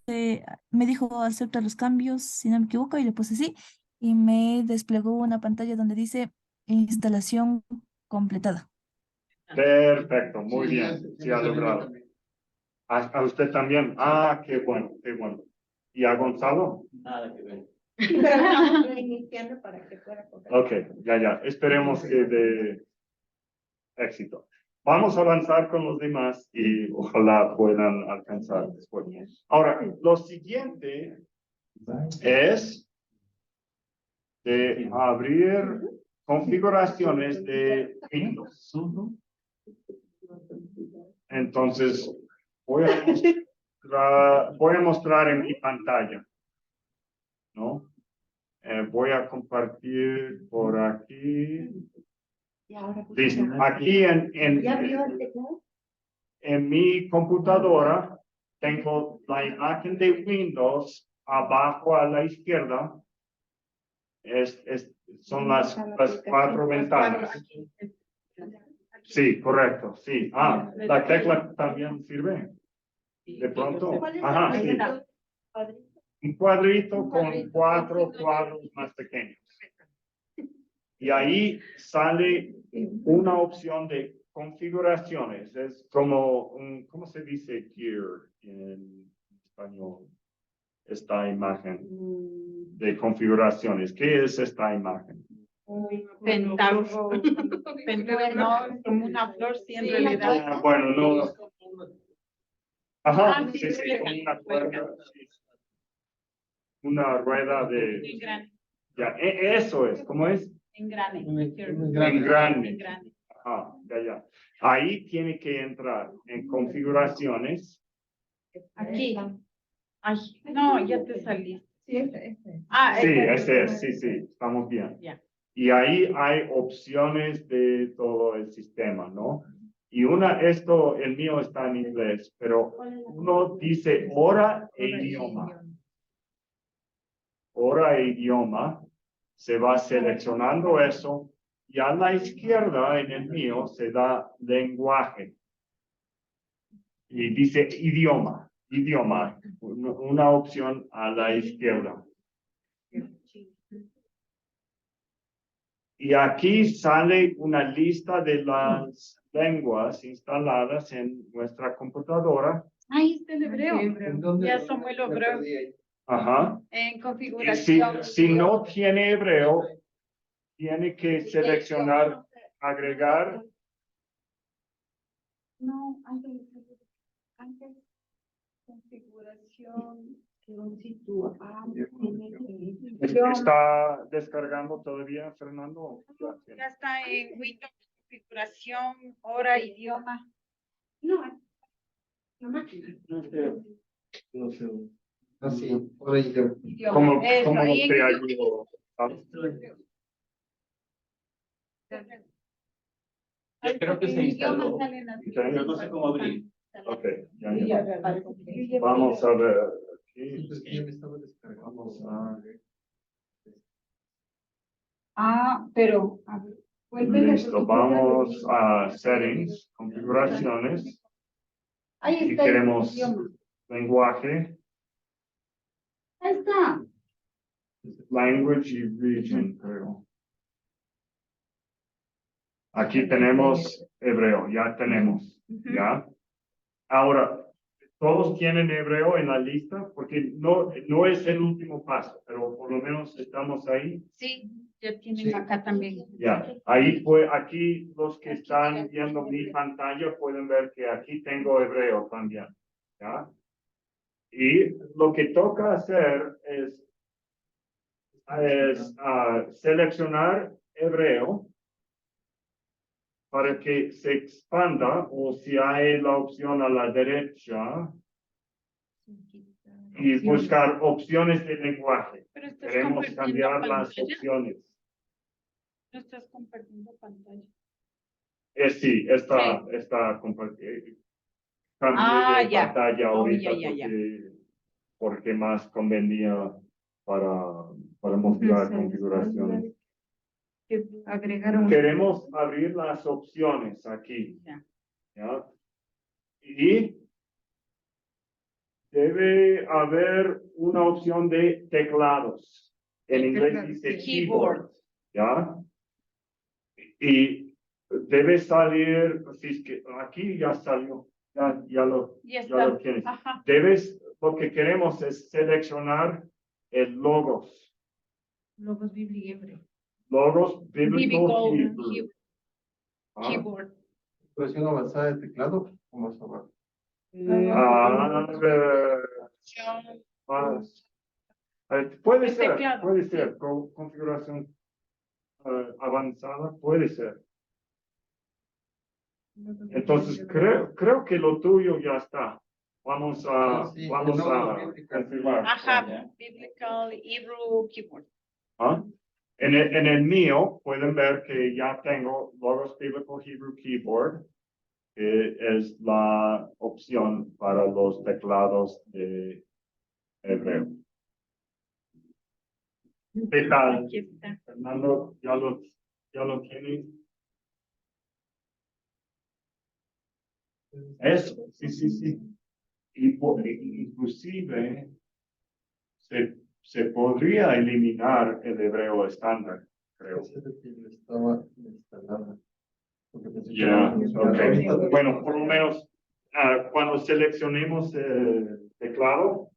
me dijo acepta los cambios, si no me equivoco, y le puse sí, y me desplegó una pantalla donde dice instalación completada. Perfecto, muy bien, sí ha logrado. ¿A usted también? Ah, qué bueno, qué bueno. ¿Y a Gonzalo? Nada que ver. Iniciando para que pueda comprar. Ok, ya. Esperemos que de éxito. Vamos a avanzar con los demás y ojalá puedan alcanzar después. Ahora, lo siguiente es de abrir configuraciones de Windows. Entonces, voy a mostrar en mi pantalla, ¿no? Voy a compartir por aquí. Listo. Aquí en mi computadora tengo la imagen de Windows abajo a la izquierda. Son las 4 ventanas. Sí, correcto, sí. La tecla también sirve. De pronto. Ajá, sí. Un cuadrito con 4 cuadros más pequeños. Y ahí sale una opción de configuraciones. Es como ¿cómo se dice gear en español? Esta imagen de configuraciones. ¿Qué es esta imagen? Pentágono, no, como una flor, sí, en realidad. Bueno, no. Ajá, sí, como una rueda. Una rueda de... Engrane. Ya, eso es. ¿Cómo es? Engrane. Engrane. Ajá, ya. Ahí tiene que entrar en configuraciones. Aquí. Ay, no, ya te salí. Sí, ese. Sí, ese es, sí, estamos bien. Ya. Y ahí hay opciones de todo el sistema, ¿no? Y el mío está en inglés, pero uno dice hora e idioma. Hora e idioma. Se va seleccionando eso. Y a la izquierda, en el mío, se da lenguaje. Y dice idioma. Una opción a la izquierda. Y aquí sale una lista de las lenguas instaladas en nuestra computadora. Ahí está el hebreo. Ya Samuel hebreo. Ajá. En Y configuración. si no tiene hebreo, tiene que seleccionar, agregar. No, antes configuración. ¿Está descargando todavía, Fernando? Ya está en Windows, configuración, hora, idioma. No, la máquina. No sé. Así, por ahí yo. ¿Cómo Eso, ahí en te idioma. ayudo? Yo creo que se instaló, Pero no sé cómo abrir. Ok, ya. Vamos a ver. Aquí. Es que yo me estaba descargando. Vamos a... Pero, a ver, Listo, vamos a settings, configuraciones. Ahí Y está. queremos lenguaje, Ahí está. language y region, creo. Aquí tenemos hebreo, ya tenemos, ¿ya? Ahora, todos tienen hebreo en la lista, porque no es el último paso, pero por lo menos estamos ahí. Sí, ya tienen acá también. Ya, aquí los que están viendo mi pantalla pueden ver que aquí tengo hebreo también, ¿ya? Y lo que toca hacer es seleccionar hebreo para que se expanda, o si hay la opción a la derecha, y buscar opciones de lenguaje. Pero estás Queremos compartiendo cambiar las pantalla. opciones. No estás compartiendo pantalla. Sí, está compartiendo. Cambié de ya. pantalla ahorita Ya. porque más convenía para mostrar configuraciones. Agregaron. Queremos abrir las opciones aquí. ¿Ya? Y debe haber una opción de teclados. En inglés dice keyboard. ¿Ya? Y debe salir, si es que aquí ya salió, ya lo tienes. Ajá. Lo que queremos es seleccionar el logos. Logos Biblia y Hebreo. Logos bíblico Keyboard. Expresión avanzada de teclado, o más abajo. Puede ser, configuración avanzada, puede ser. Entonces, creo que lo tuyo ya está. Vamos a confirmar. Ajá, Biblical Hebrew Keyboard. ¿Ah? En el mío pueden ver que ya tengo Logos Biblical Hebrew Keyboard, que es la opción para los teclados de hebreo. ¿Qué tal? Aquí está. Fernando, ¿ya lo tienes? Eso, sí. Inclusive se podría eliminar el hebreo estándar, creo. Ya, okay. Bueno, por lo menos cuando seleccionemos el teclado,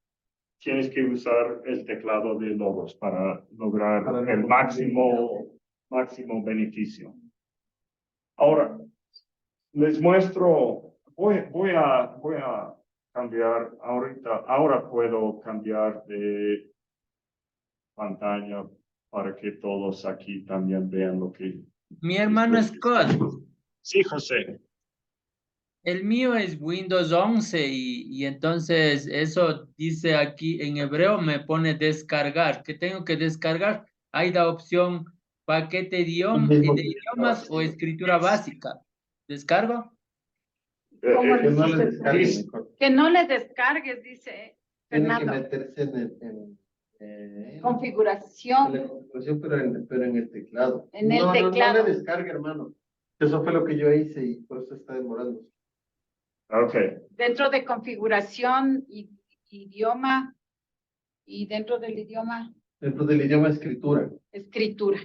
tienes que usar el teclado de logos para lograr el máximo beneficio. Ahora, les muestro, voy a cambiar ahora puedo cambiar de pantalla para que todos aquí también vean lo que... Mi hermano Scott. Sí, José. El mío es Windows 11 y entonces eso dice aquí en hebreo, me pone descargar. ¿Qué tengo que descargar? Hay la opción paquete de idiomas o escritura básica. ¿Descargo? ¿Cómo Que no dice? le descargues. Que no le descargues, dice Tiene que Fernando. meterse en Configuración. la configuración, pero en el teclado. En el No teclado. le descargue, hermano. Eso fue lo que yo hice y por eso está demorando. Okay. Dentro de configuración y idioma, y dentro del idioma, Dentro del idioma escritura. escritura.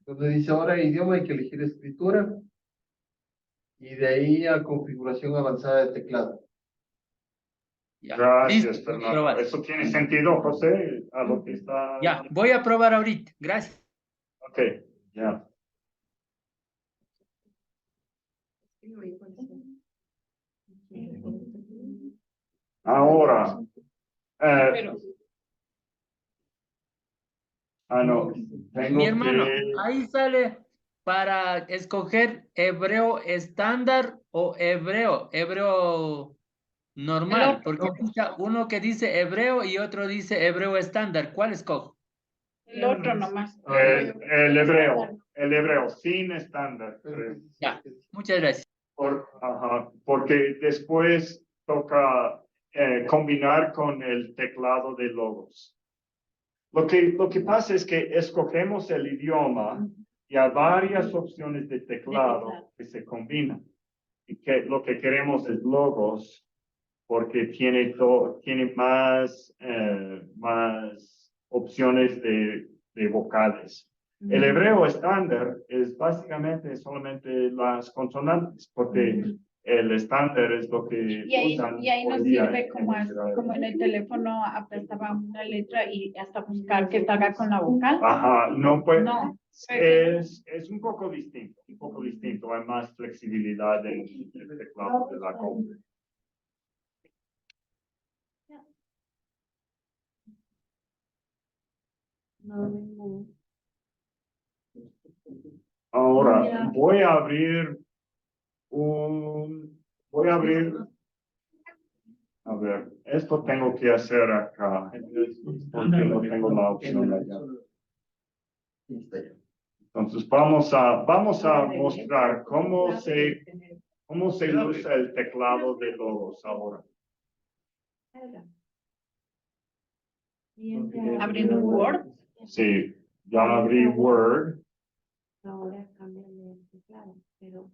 Donde dice ahora idioma hay que elegir escritura. Y de ahí a configuración avanzada de teclado. Ya. Gracias, Listo. Fernando. ¿Eso tiene sentido, José? A lo que está... Ya, voy a probar ahorita. Gracias. Ok, ya. Ahora, no, tengo Mi hermano, que... ahí sale para escoger hebreo estándar o hebreo normal, porque escucha uno que dice hebreo y otro dice hebreo estándar. ¿Cuál escojo? El otro nomás. El hebreo, sin estándar. Ya, muchas gracias. Porque después toca combinar con el teclado de logos. Lo que pasa es que escogemos el idioma y hay varias opciones de teclado que se combinan. Y lo que queremos es logos porque tiene más opciones de vocales. El hebreo estándar es básicamente solamente las consonantes, porque el estándar es lo que usan. Y ahí hoy nos día sirve en como, Israel. como en el teléfono apretaba una letra y hasta buscar que salga con la vocal. Ajá, no puede. No. Es un poco distinto, hay más flexibilidad en el teclado de la compu. Ahora, voy a abrir, a ver, esto tengo que hacer acá, porque no tengo la opción allá. Entonces vamos a mostrar cómo se usa el teclado de Logos ahora. Abriendo Word. Sí, ya abrí Word. Ahora cámbiale el teclado, pero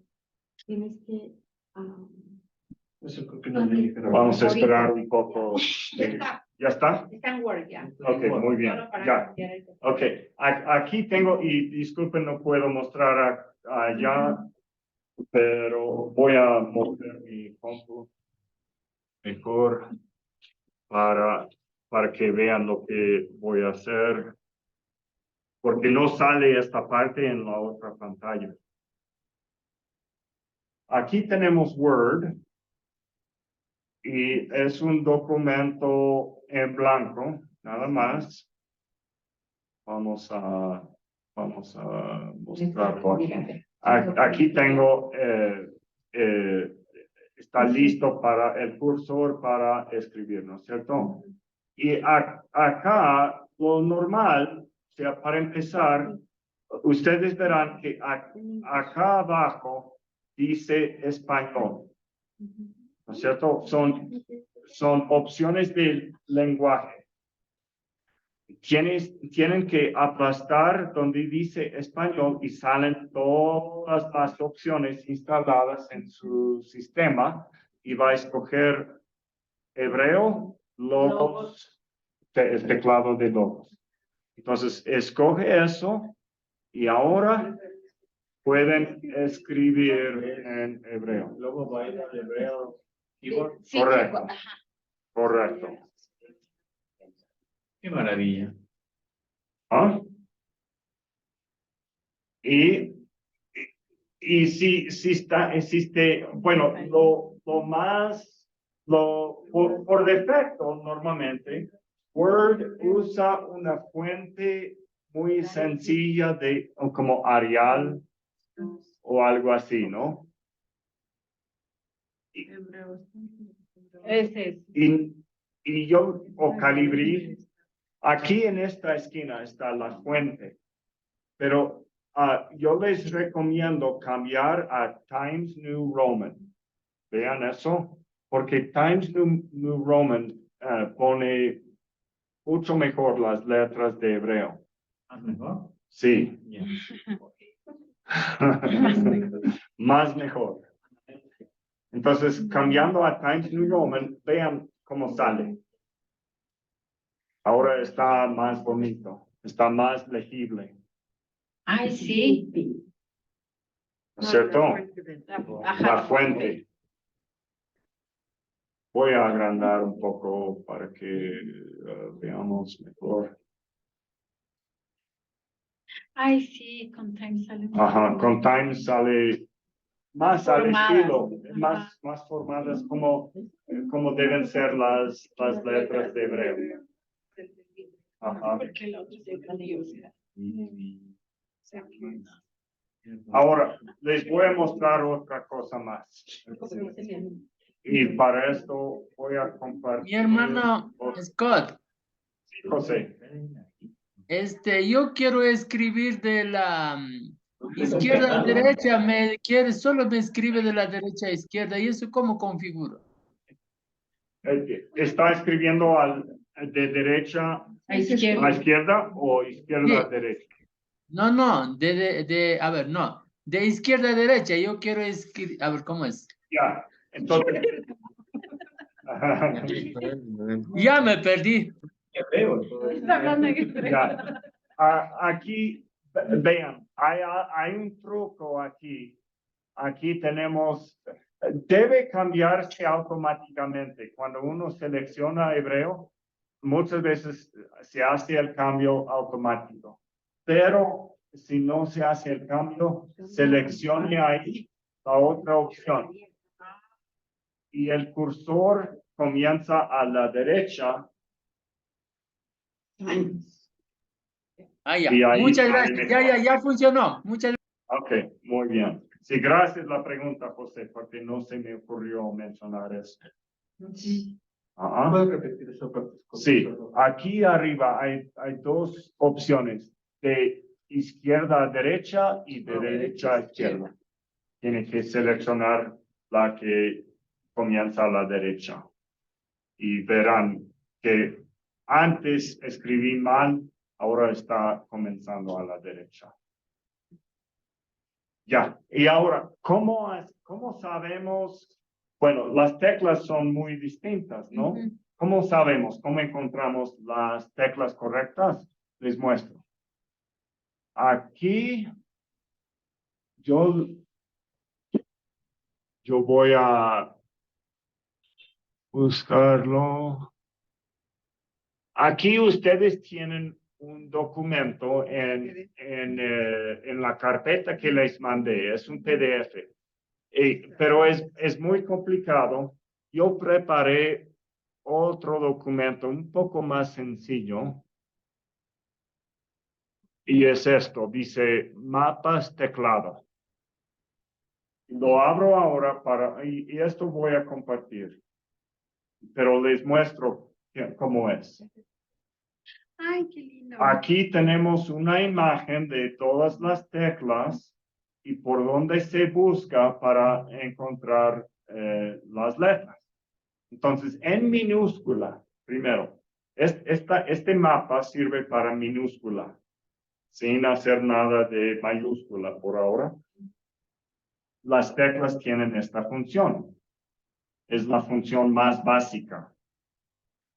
tienes que... Vamos a esperar un poco. ¿Ya está? Está en Word ya. Ok, muy bien. Ya. Ok, aquí tengo, y disculpen, no puedo mostrar allá, pero voy a mover mi compu mejor para que vean lo que voy a hacer, porque no sale esta parte en la otra pantalla. Aquí tenemos Word y es un documento en blanco, nada más. Vamos a mostrarlo aquí. Aquí tengo, está listo para el cursor para escribir, ¿no es cierto? Y acá, lo normal, o sea, para empezar, ustedes verán que acá abajo dice español, ¿no es cierto? Son opciones del lenguaje. Tienen que aplastar donde dice español y salen todas las opciones instaladas en su sistema y va a escoger hebreo, Logos, el teclado de Logos. Entonces, escoge eso y ahora pueden escribir en hebreo. Luego va a ir al hebreo keyboard. Sí, Correcto. ajá. Correcto. Qué maravilla. ¿Ah? Y si existe, bueno, por defecto, normalmente, Word usa una fuente muy sencilla como Arial o algo así, ¿no? Ese es. Y yo, o Calibri, aquí en esta esquina está la fuente, pero yo les recomiendo cambiar a Times New Roman. Vean eso, porque Times New Roman pone mucho mejor las letras de hebreo. ¿Más mejor? Sí. Ya. Más mejor. Entonces, cambiando a Times New Roman, vean cómo sale. Ahora está más bonito, está más legible. Ay, sí. ¿No es cierto? Ajá. La fuente. Voy a agrandar un poco para que veamos mejor. Ay, sí, con Time sale. Ajá, con Time sale más al Formadas. estilo, más formadas como deben ser las letras de hebreo. Ajá. Porque el otro se cambió. Ahora, les voy a mostrar otra cosa más. Y para esto voy a compartir. Mi hermano Scott, Sí, José. yo quiero escribir de la izquierda a derecha, solo me escribe de la derecha a izquierda, ¿y eso cómo configuro? ¿Está escribiendo de derecha A izquierda. a izquierda o izquierda a derecha? No, a ver, no, de izquierda a derecha, yo quiero escribir, a ver, ¿cómo es? Ya, entonces. Ya me perdí. Está hablando en hebreo. Ya. Aquí, vean, hay un truco aquí. Aquí tenemos Debe cambiarse automáticamente. Cuando uno selecciona hebreo, muchas veces se hace el cambio automático. Pero si no se hace el cambio, seleccione ahí la otra opción. Y el cursor comienza a la derecha. Ah, ya. Y ahí Muchas sale gracias. mejor. Ya funcionó. Muchas Ok, muy bien. Sí, gracias la pregunta, José, porque no se me ocurrió mencionar eso. Ajá. ¿Puedes repetir esa parte? Sí, aquí arriba hay dos opciones, de izquierda a derecha y de derecha a izquierda. Tiene que seleccionar la que comienza a la derecha. Y verán que antes escribí mal, ahora está comenzando a la derecha. Ya, y ahora, ¿cómo sabemos? Bueno, las teclas son muy distintas, ¿no? ¿Cómo sabemos? ¿Cómo encontramos las teclas correctas? Les muestro. Aquí, yo voy a buscarlo. Aquí ustedes tienen un documento en la carpeta que les mandé. Es un PDF. Pero es muy complicado. Yo preparé otro documento un poco más sencillo. Y es esto, dice mapas teclado. Lo abro ahora y esto voy a compartir. Pero les muestro cómo es. Ay, qué lindo. Aquí tenemos una imagen de todas las teclas y por dónde se busca para encontrar las letras. Entonces, en minúscula, primero, este mapa sirve para minúscula, sin hacer nada de mayúscula por ahora. Las teclas tienen esta función. Es la función más básica.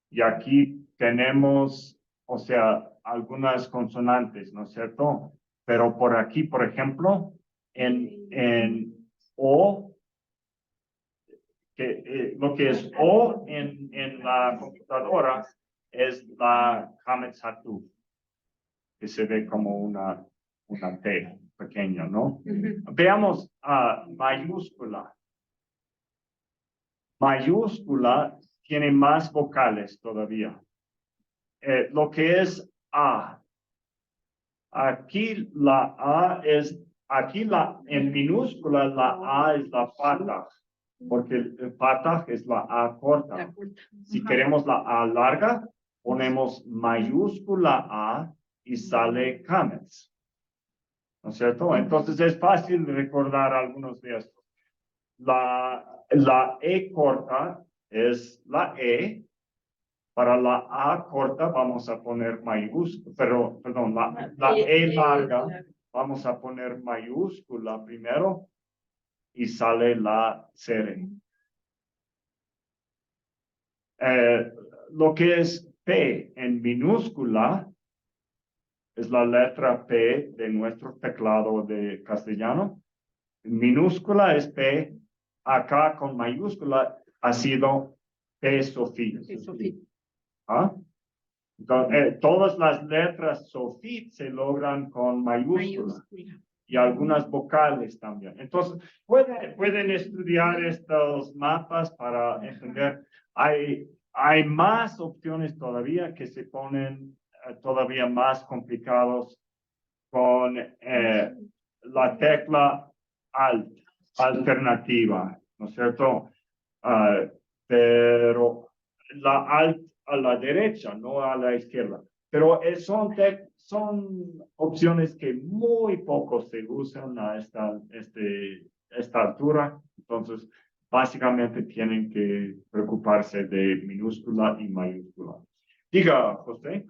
Y aquí tenemos, o sea, algunas consonantes, ¿no es cierto? Pero por aquí, por ejemplo, en O, lo que es O en la computadora es la Hametzatu, que se ve como una T pequeña, ¿no? Veamos mayúscula. Mayúscula tiene más vocales todavía. Lo que es A. Aquí la A es, en minúscula la A es la pata, porque el pata es la A corta. Si queremos la A larga, ponemos mayúscula A y sale Kametz. ¿No es cierto? Entonces es fácil recordar algunos de estos. La E corta es la E. Para la A corta vamos a poner mayúscula, perdón, la E larga vamos a poner mayúscula primero y sale la C. Lo que es P en minúscula es la letra P de nuestro teclado de castellano. En minúscula es P, acá con mayúscula ha sido P sofí. ¿Ah? Entonces, todas las letras sofit se logran con mayúscula y algunas vocales también. Entonces, pueden estudiar estos mapas para entender. Hay más opciones todavía que se ponen todavía más complicados con la tecla alt, alternativa, ¿no es cierto? Pero la alt a la derecha, no a la izquierda. Pero son opciones que muy poco se usan a esta altura. Entonces, básicamente tienen que preocuparse de minúscula y mayúscula. Diga, José.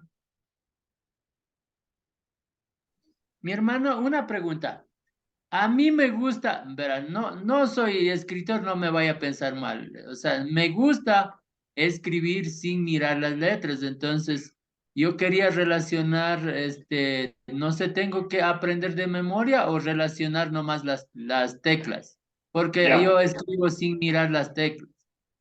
Mi hermano, una pregunta. A mí me gusta, verá, no soy escritor, no me vaya a pensar mal. O sea, me gusta escribir sin mirar las letras. Entonces, yo quería relacionar, no sé, tengo que aprender de memoria o relacionar nomás las teclas. porque Ya. yo escribo sin mirar las teclas.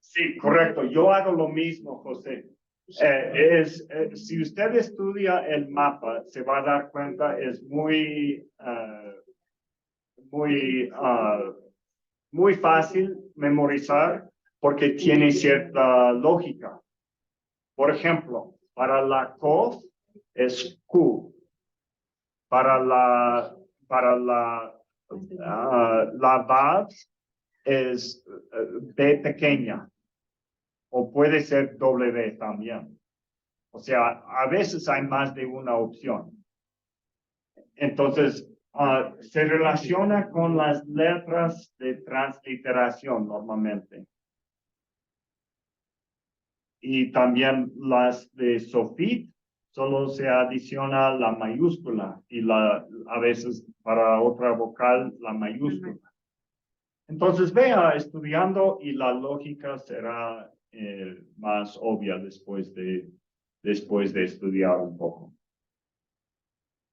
Sí, correcto. Yo hago lo mismo, José. Si usted estudia el mapa, se va a dar cuenta, es muy fácil memorizar porque tiene cierta lógica. Por ejemplo, para la COF es Q. Para la VAV es B pequeña. O puede ser W también. O sea, a veces hay más de una opción. Entonces, se relaciona con las letras de transliteración normalmente. Y también las de SOFIT, solo se adiciona la mayúscula y a veces para otra vocal la mayúscula. Entonces, vea estudiando y la lógica será más obvia después de estudiar un poco.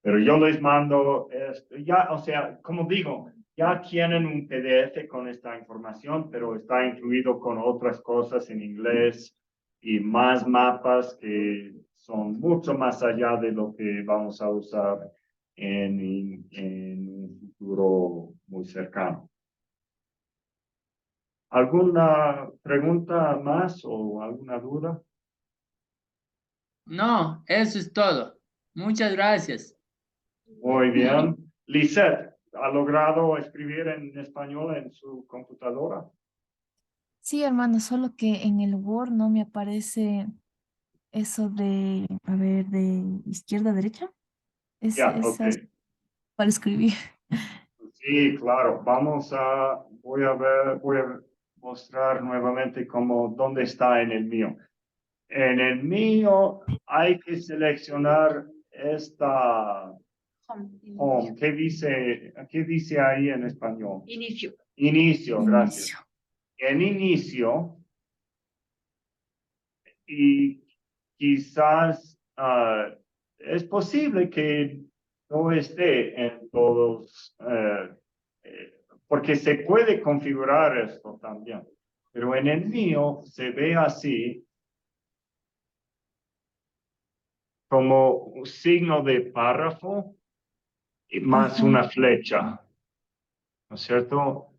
Pero yo les mando esto, ya, o sea, como digo, ya tienen un PDF con esta información, pero está incluido con otras cosas en inglés y más mapas que son mucho más allá de lo que vamos a usar en un futuro muy cercano. ¿Alguna pregunta más o alguna duda? No, eso es todo. Muchas gracias. Muy bien. Lisette, ¿ha logrado escribir en español en su computadora? Sí, hermano, solo que en el Word no me aparece eso de, a ver, de izquierda a derecha. Ya, ok. Esas para escribir. Sí, claro. Voy a mostrar nuevamente dónde está en el mío. En el mío hay que seleccionar esta home. ¿Qué dice ahí en español? Inicio. Inicio, gracias. Inicio. En inicio, y quizás es posible que no esté en todos, porque se puede configurar esto también, pero en el mío se ve así como un signo de párrafo y más Ajá. una flecha, ¿no es cierto?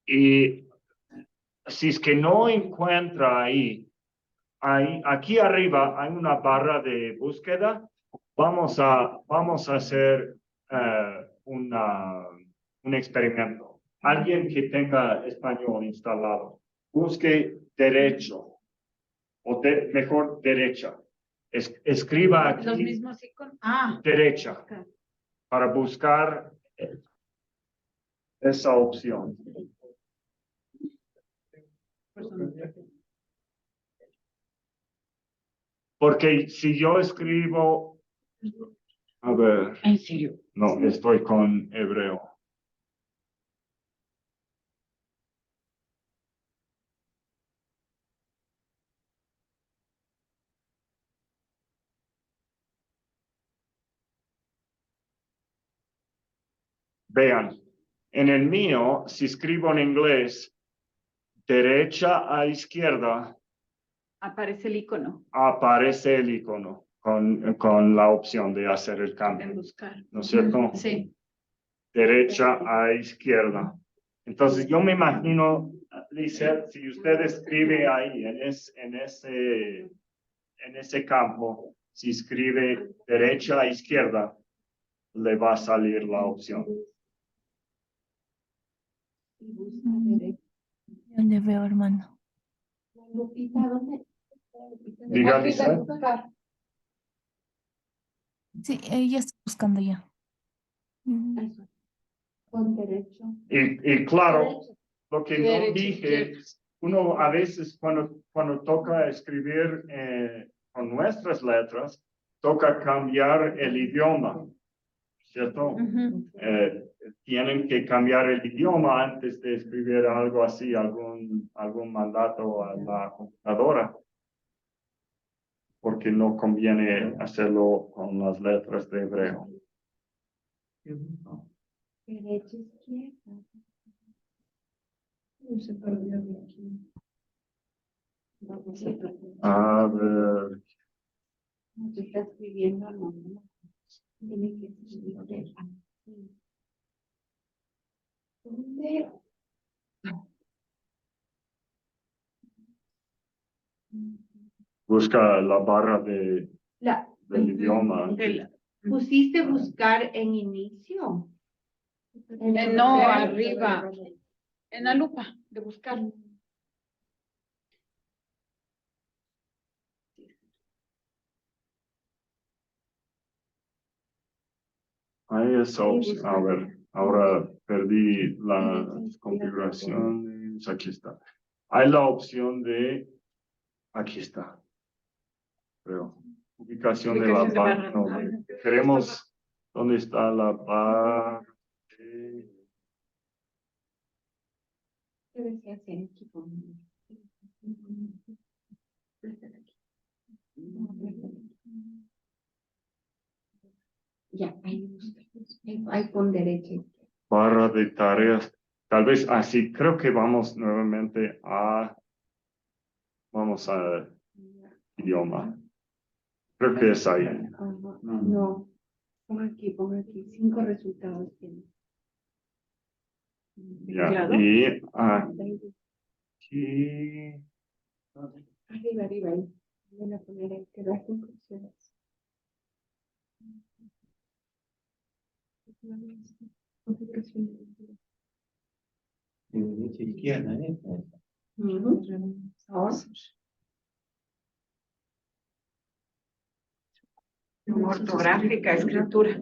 Y si es que no encuentra ahí, aquí arriba hay una barra de búsqueda. Vamos a hacer un experimento. Alguien que tenga español instalado, busque derecho o mejor derecha. Escriba aquí Los mismos iconos. derecha para buscar esa opción. Porque si yo escribo, a ver, ¿En serio? no, estoy con hebreo. Vean, en el mío, si escribo en inglés, derecha a izquierda, Aparece el icono. aparece el icono con la opción de hacer el cambio. En buscar. ¿No es cierto? Sí. Derecha a izquierda. Entonces yo me imagino, Lizeth, si usted escribe ahí en ese campo, si escribe derecha a izquierda, le va a salir la opción. Yo le veo, hermano. Diga, Lizeth. Sí, ella está buscando ya. Con derecho. Y claro, lo que no Derecha, dije, uno a veces cuando toca escribir con nuestras letras, toca cambiar el idioma, ¿cierto? Tienen que cambiar el idioma antes de escribir algo así, algún mandato a la computadora, porque no conviene hacerlo con las letras de hebreo. Derecha, izquierda. Se perdió de aquí. Vamos A ver, Se está escribiendo, no. Tiene que escribir aquí. ¿Dónde? busca la barra La, del idioma. ¿Pusiste buscar en inicio? No, arriba. En la lupa de buscar. Ahí es opción. A ver, ahora perdí las configuraciones. Aquí está. Hay la opción de, aquí está. Creo. Ubicación de la barra. No, queremos, ¿dónde está la barra? Debe ser así, aquí ya, ahí busca. Ahí pon derecha. Barra de tareas. Tal vez así. Creo que vamos nuevamente vamos a idioma. Creo que es ahí. No, pon aquí. 5 resultados tiene. Ya, Claro. y aquí. Arriba, ahí. Voy a poner ahí, que das 5 opciones. Derecha, izquierda, ¿eh? Ortográfica, escritura.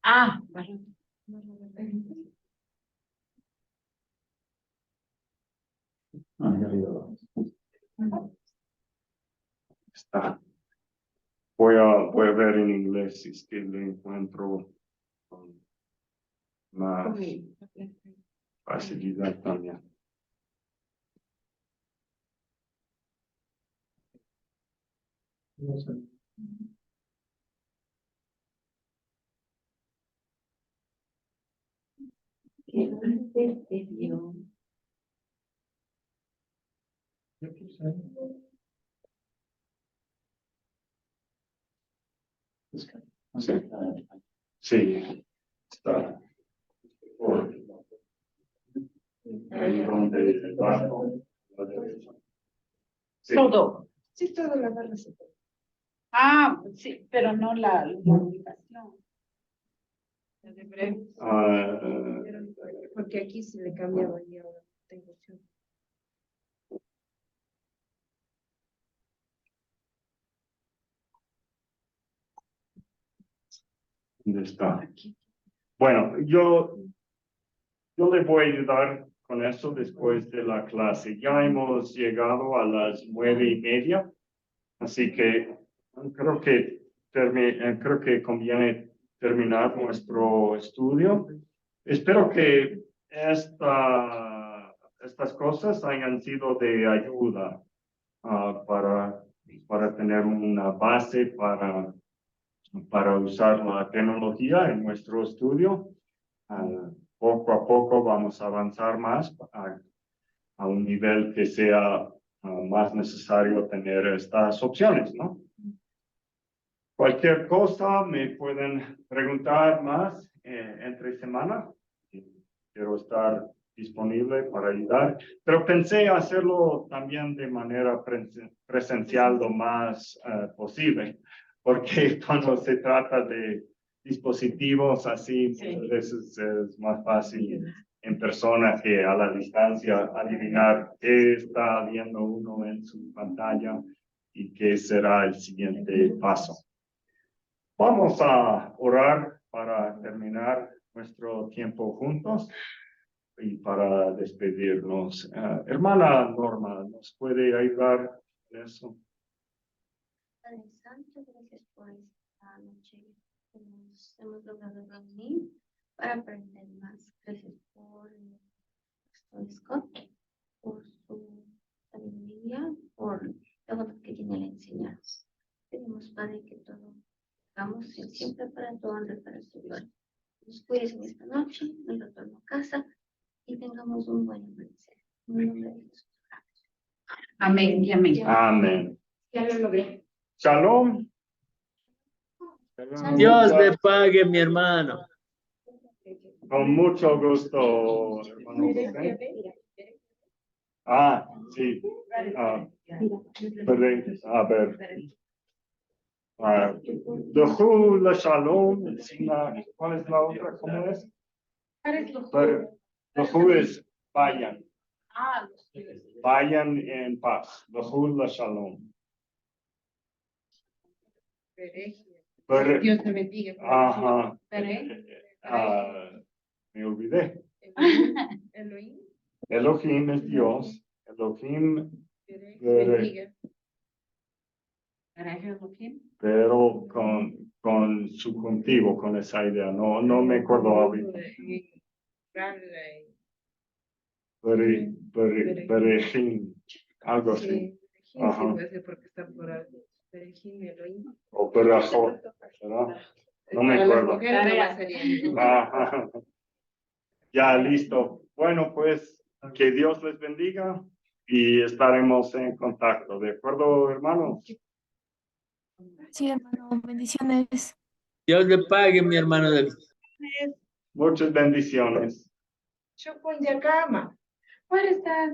Ah, vale. Está. Voy a ver en inglés si es que le encuentro con más facilidad también. Sí. Sí. Está. Ahí donde bajo, la derecha. Sí. Todo. Sí, toda la barra se puede. Ah, sí, pero no la ubicación. La de breve. Porque aquí se le cambiaba y ahora tengo opción. ¿Dónde está? Bueno, yo le voy a ayudar con eso después de la clase. Ya hemos llegado a las 9:30, así que creo que conviene terminar nuestro estudio. Espero que estas cosas hayan sido de ayuda para tener una base para usar la tecnología en nuestro estudio. Poco a poco vamos a avanzar más a un nivel que sea más necesario tener estas opciones, ¿no? Cualquier cosa me pueden preguntar más entre semana. Quiero estar disponible para ayudar, pero pensé hacerlo también de manera presencial lo más posible, porque cuando se trata de dispositivos así, muchas veces es más fácil en persona que a la distancia adivinar qué está viendo uno en su pantalla y qué será el siguiente paso. Vamos a orar para terminar nuestro tiempo juntos y para despedirnos. Hermana Norma, ¿nos puede ayudar en eso? Padre Santo, gracias por esta noche que nos hemos logrado reunir para aprender más. Gracias por Pastor Scott, por su sabiduría, por todo lo que tiene la enseñanza. Pedimos, Padre, que todo Hagamos siempre para todo honra para su gloria. Nos cuides en esta noche, nos retorno a casa y tengamos un buen amanecer. En el nombre de Jesús. Amén y amén. Amén. Ya lo logré. Shalom. Dios le pague, mi hermano. Con mucho gusto, hermano José. Ah, sí. A ver. Dejó la Shalom. ¿Cuál es la otra? ¿Cómo es? Dejó es vayan. Vayan en paz. Dejó la Shalom. Dios te bendiga. Ajá. Me olvidé. Elohim. Elohim es Dios. Elohim. Pero con su contigo, con esa idea. No me acuerdo ahorita. Berejim. Algo así. Ajá. O Berajot. ¿Verdad? No me acuerdo. Ajá. Ya, listo. Bueno, pues que Dios les bendiga y estaremos en contacto. ¿De acuerdo, hermanos? Sí, hermano, bendiciones. Dios le pague, mi hermano David. Muchas bendiciones. Yo pongo cama. ¿Cuál está?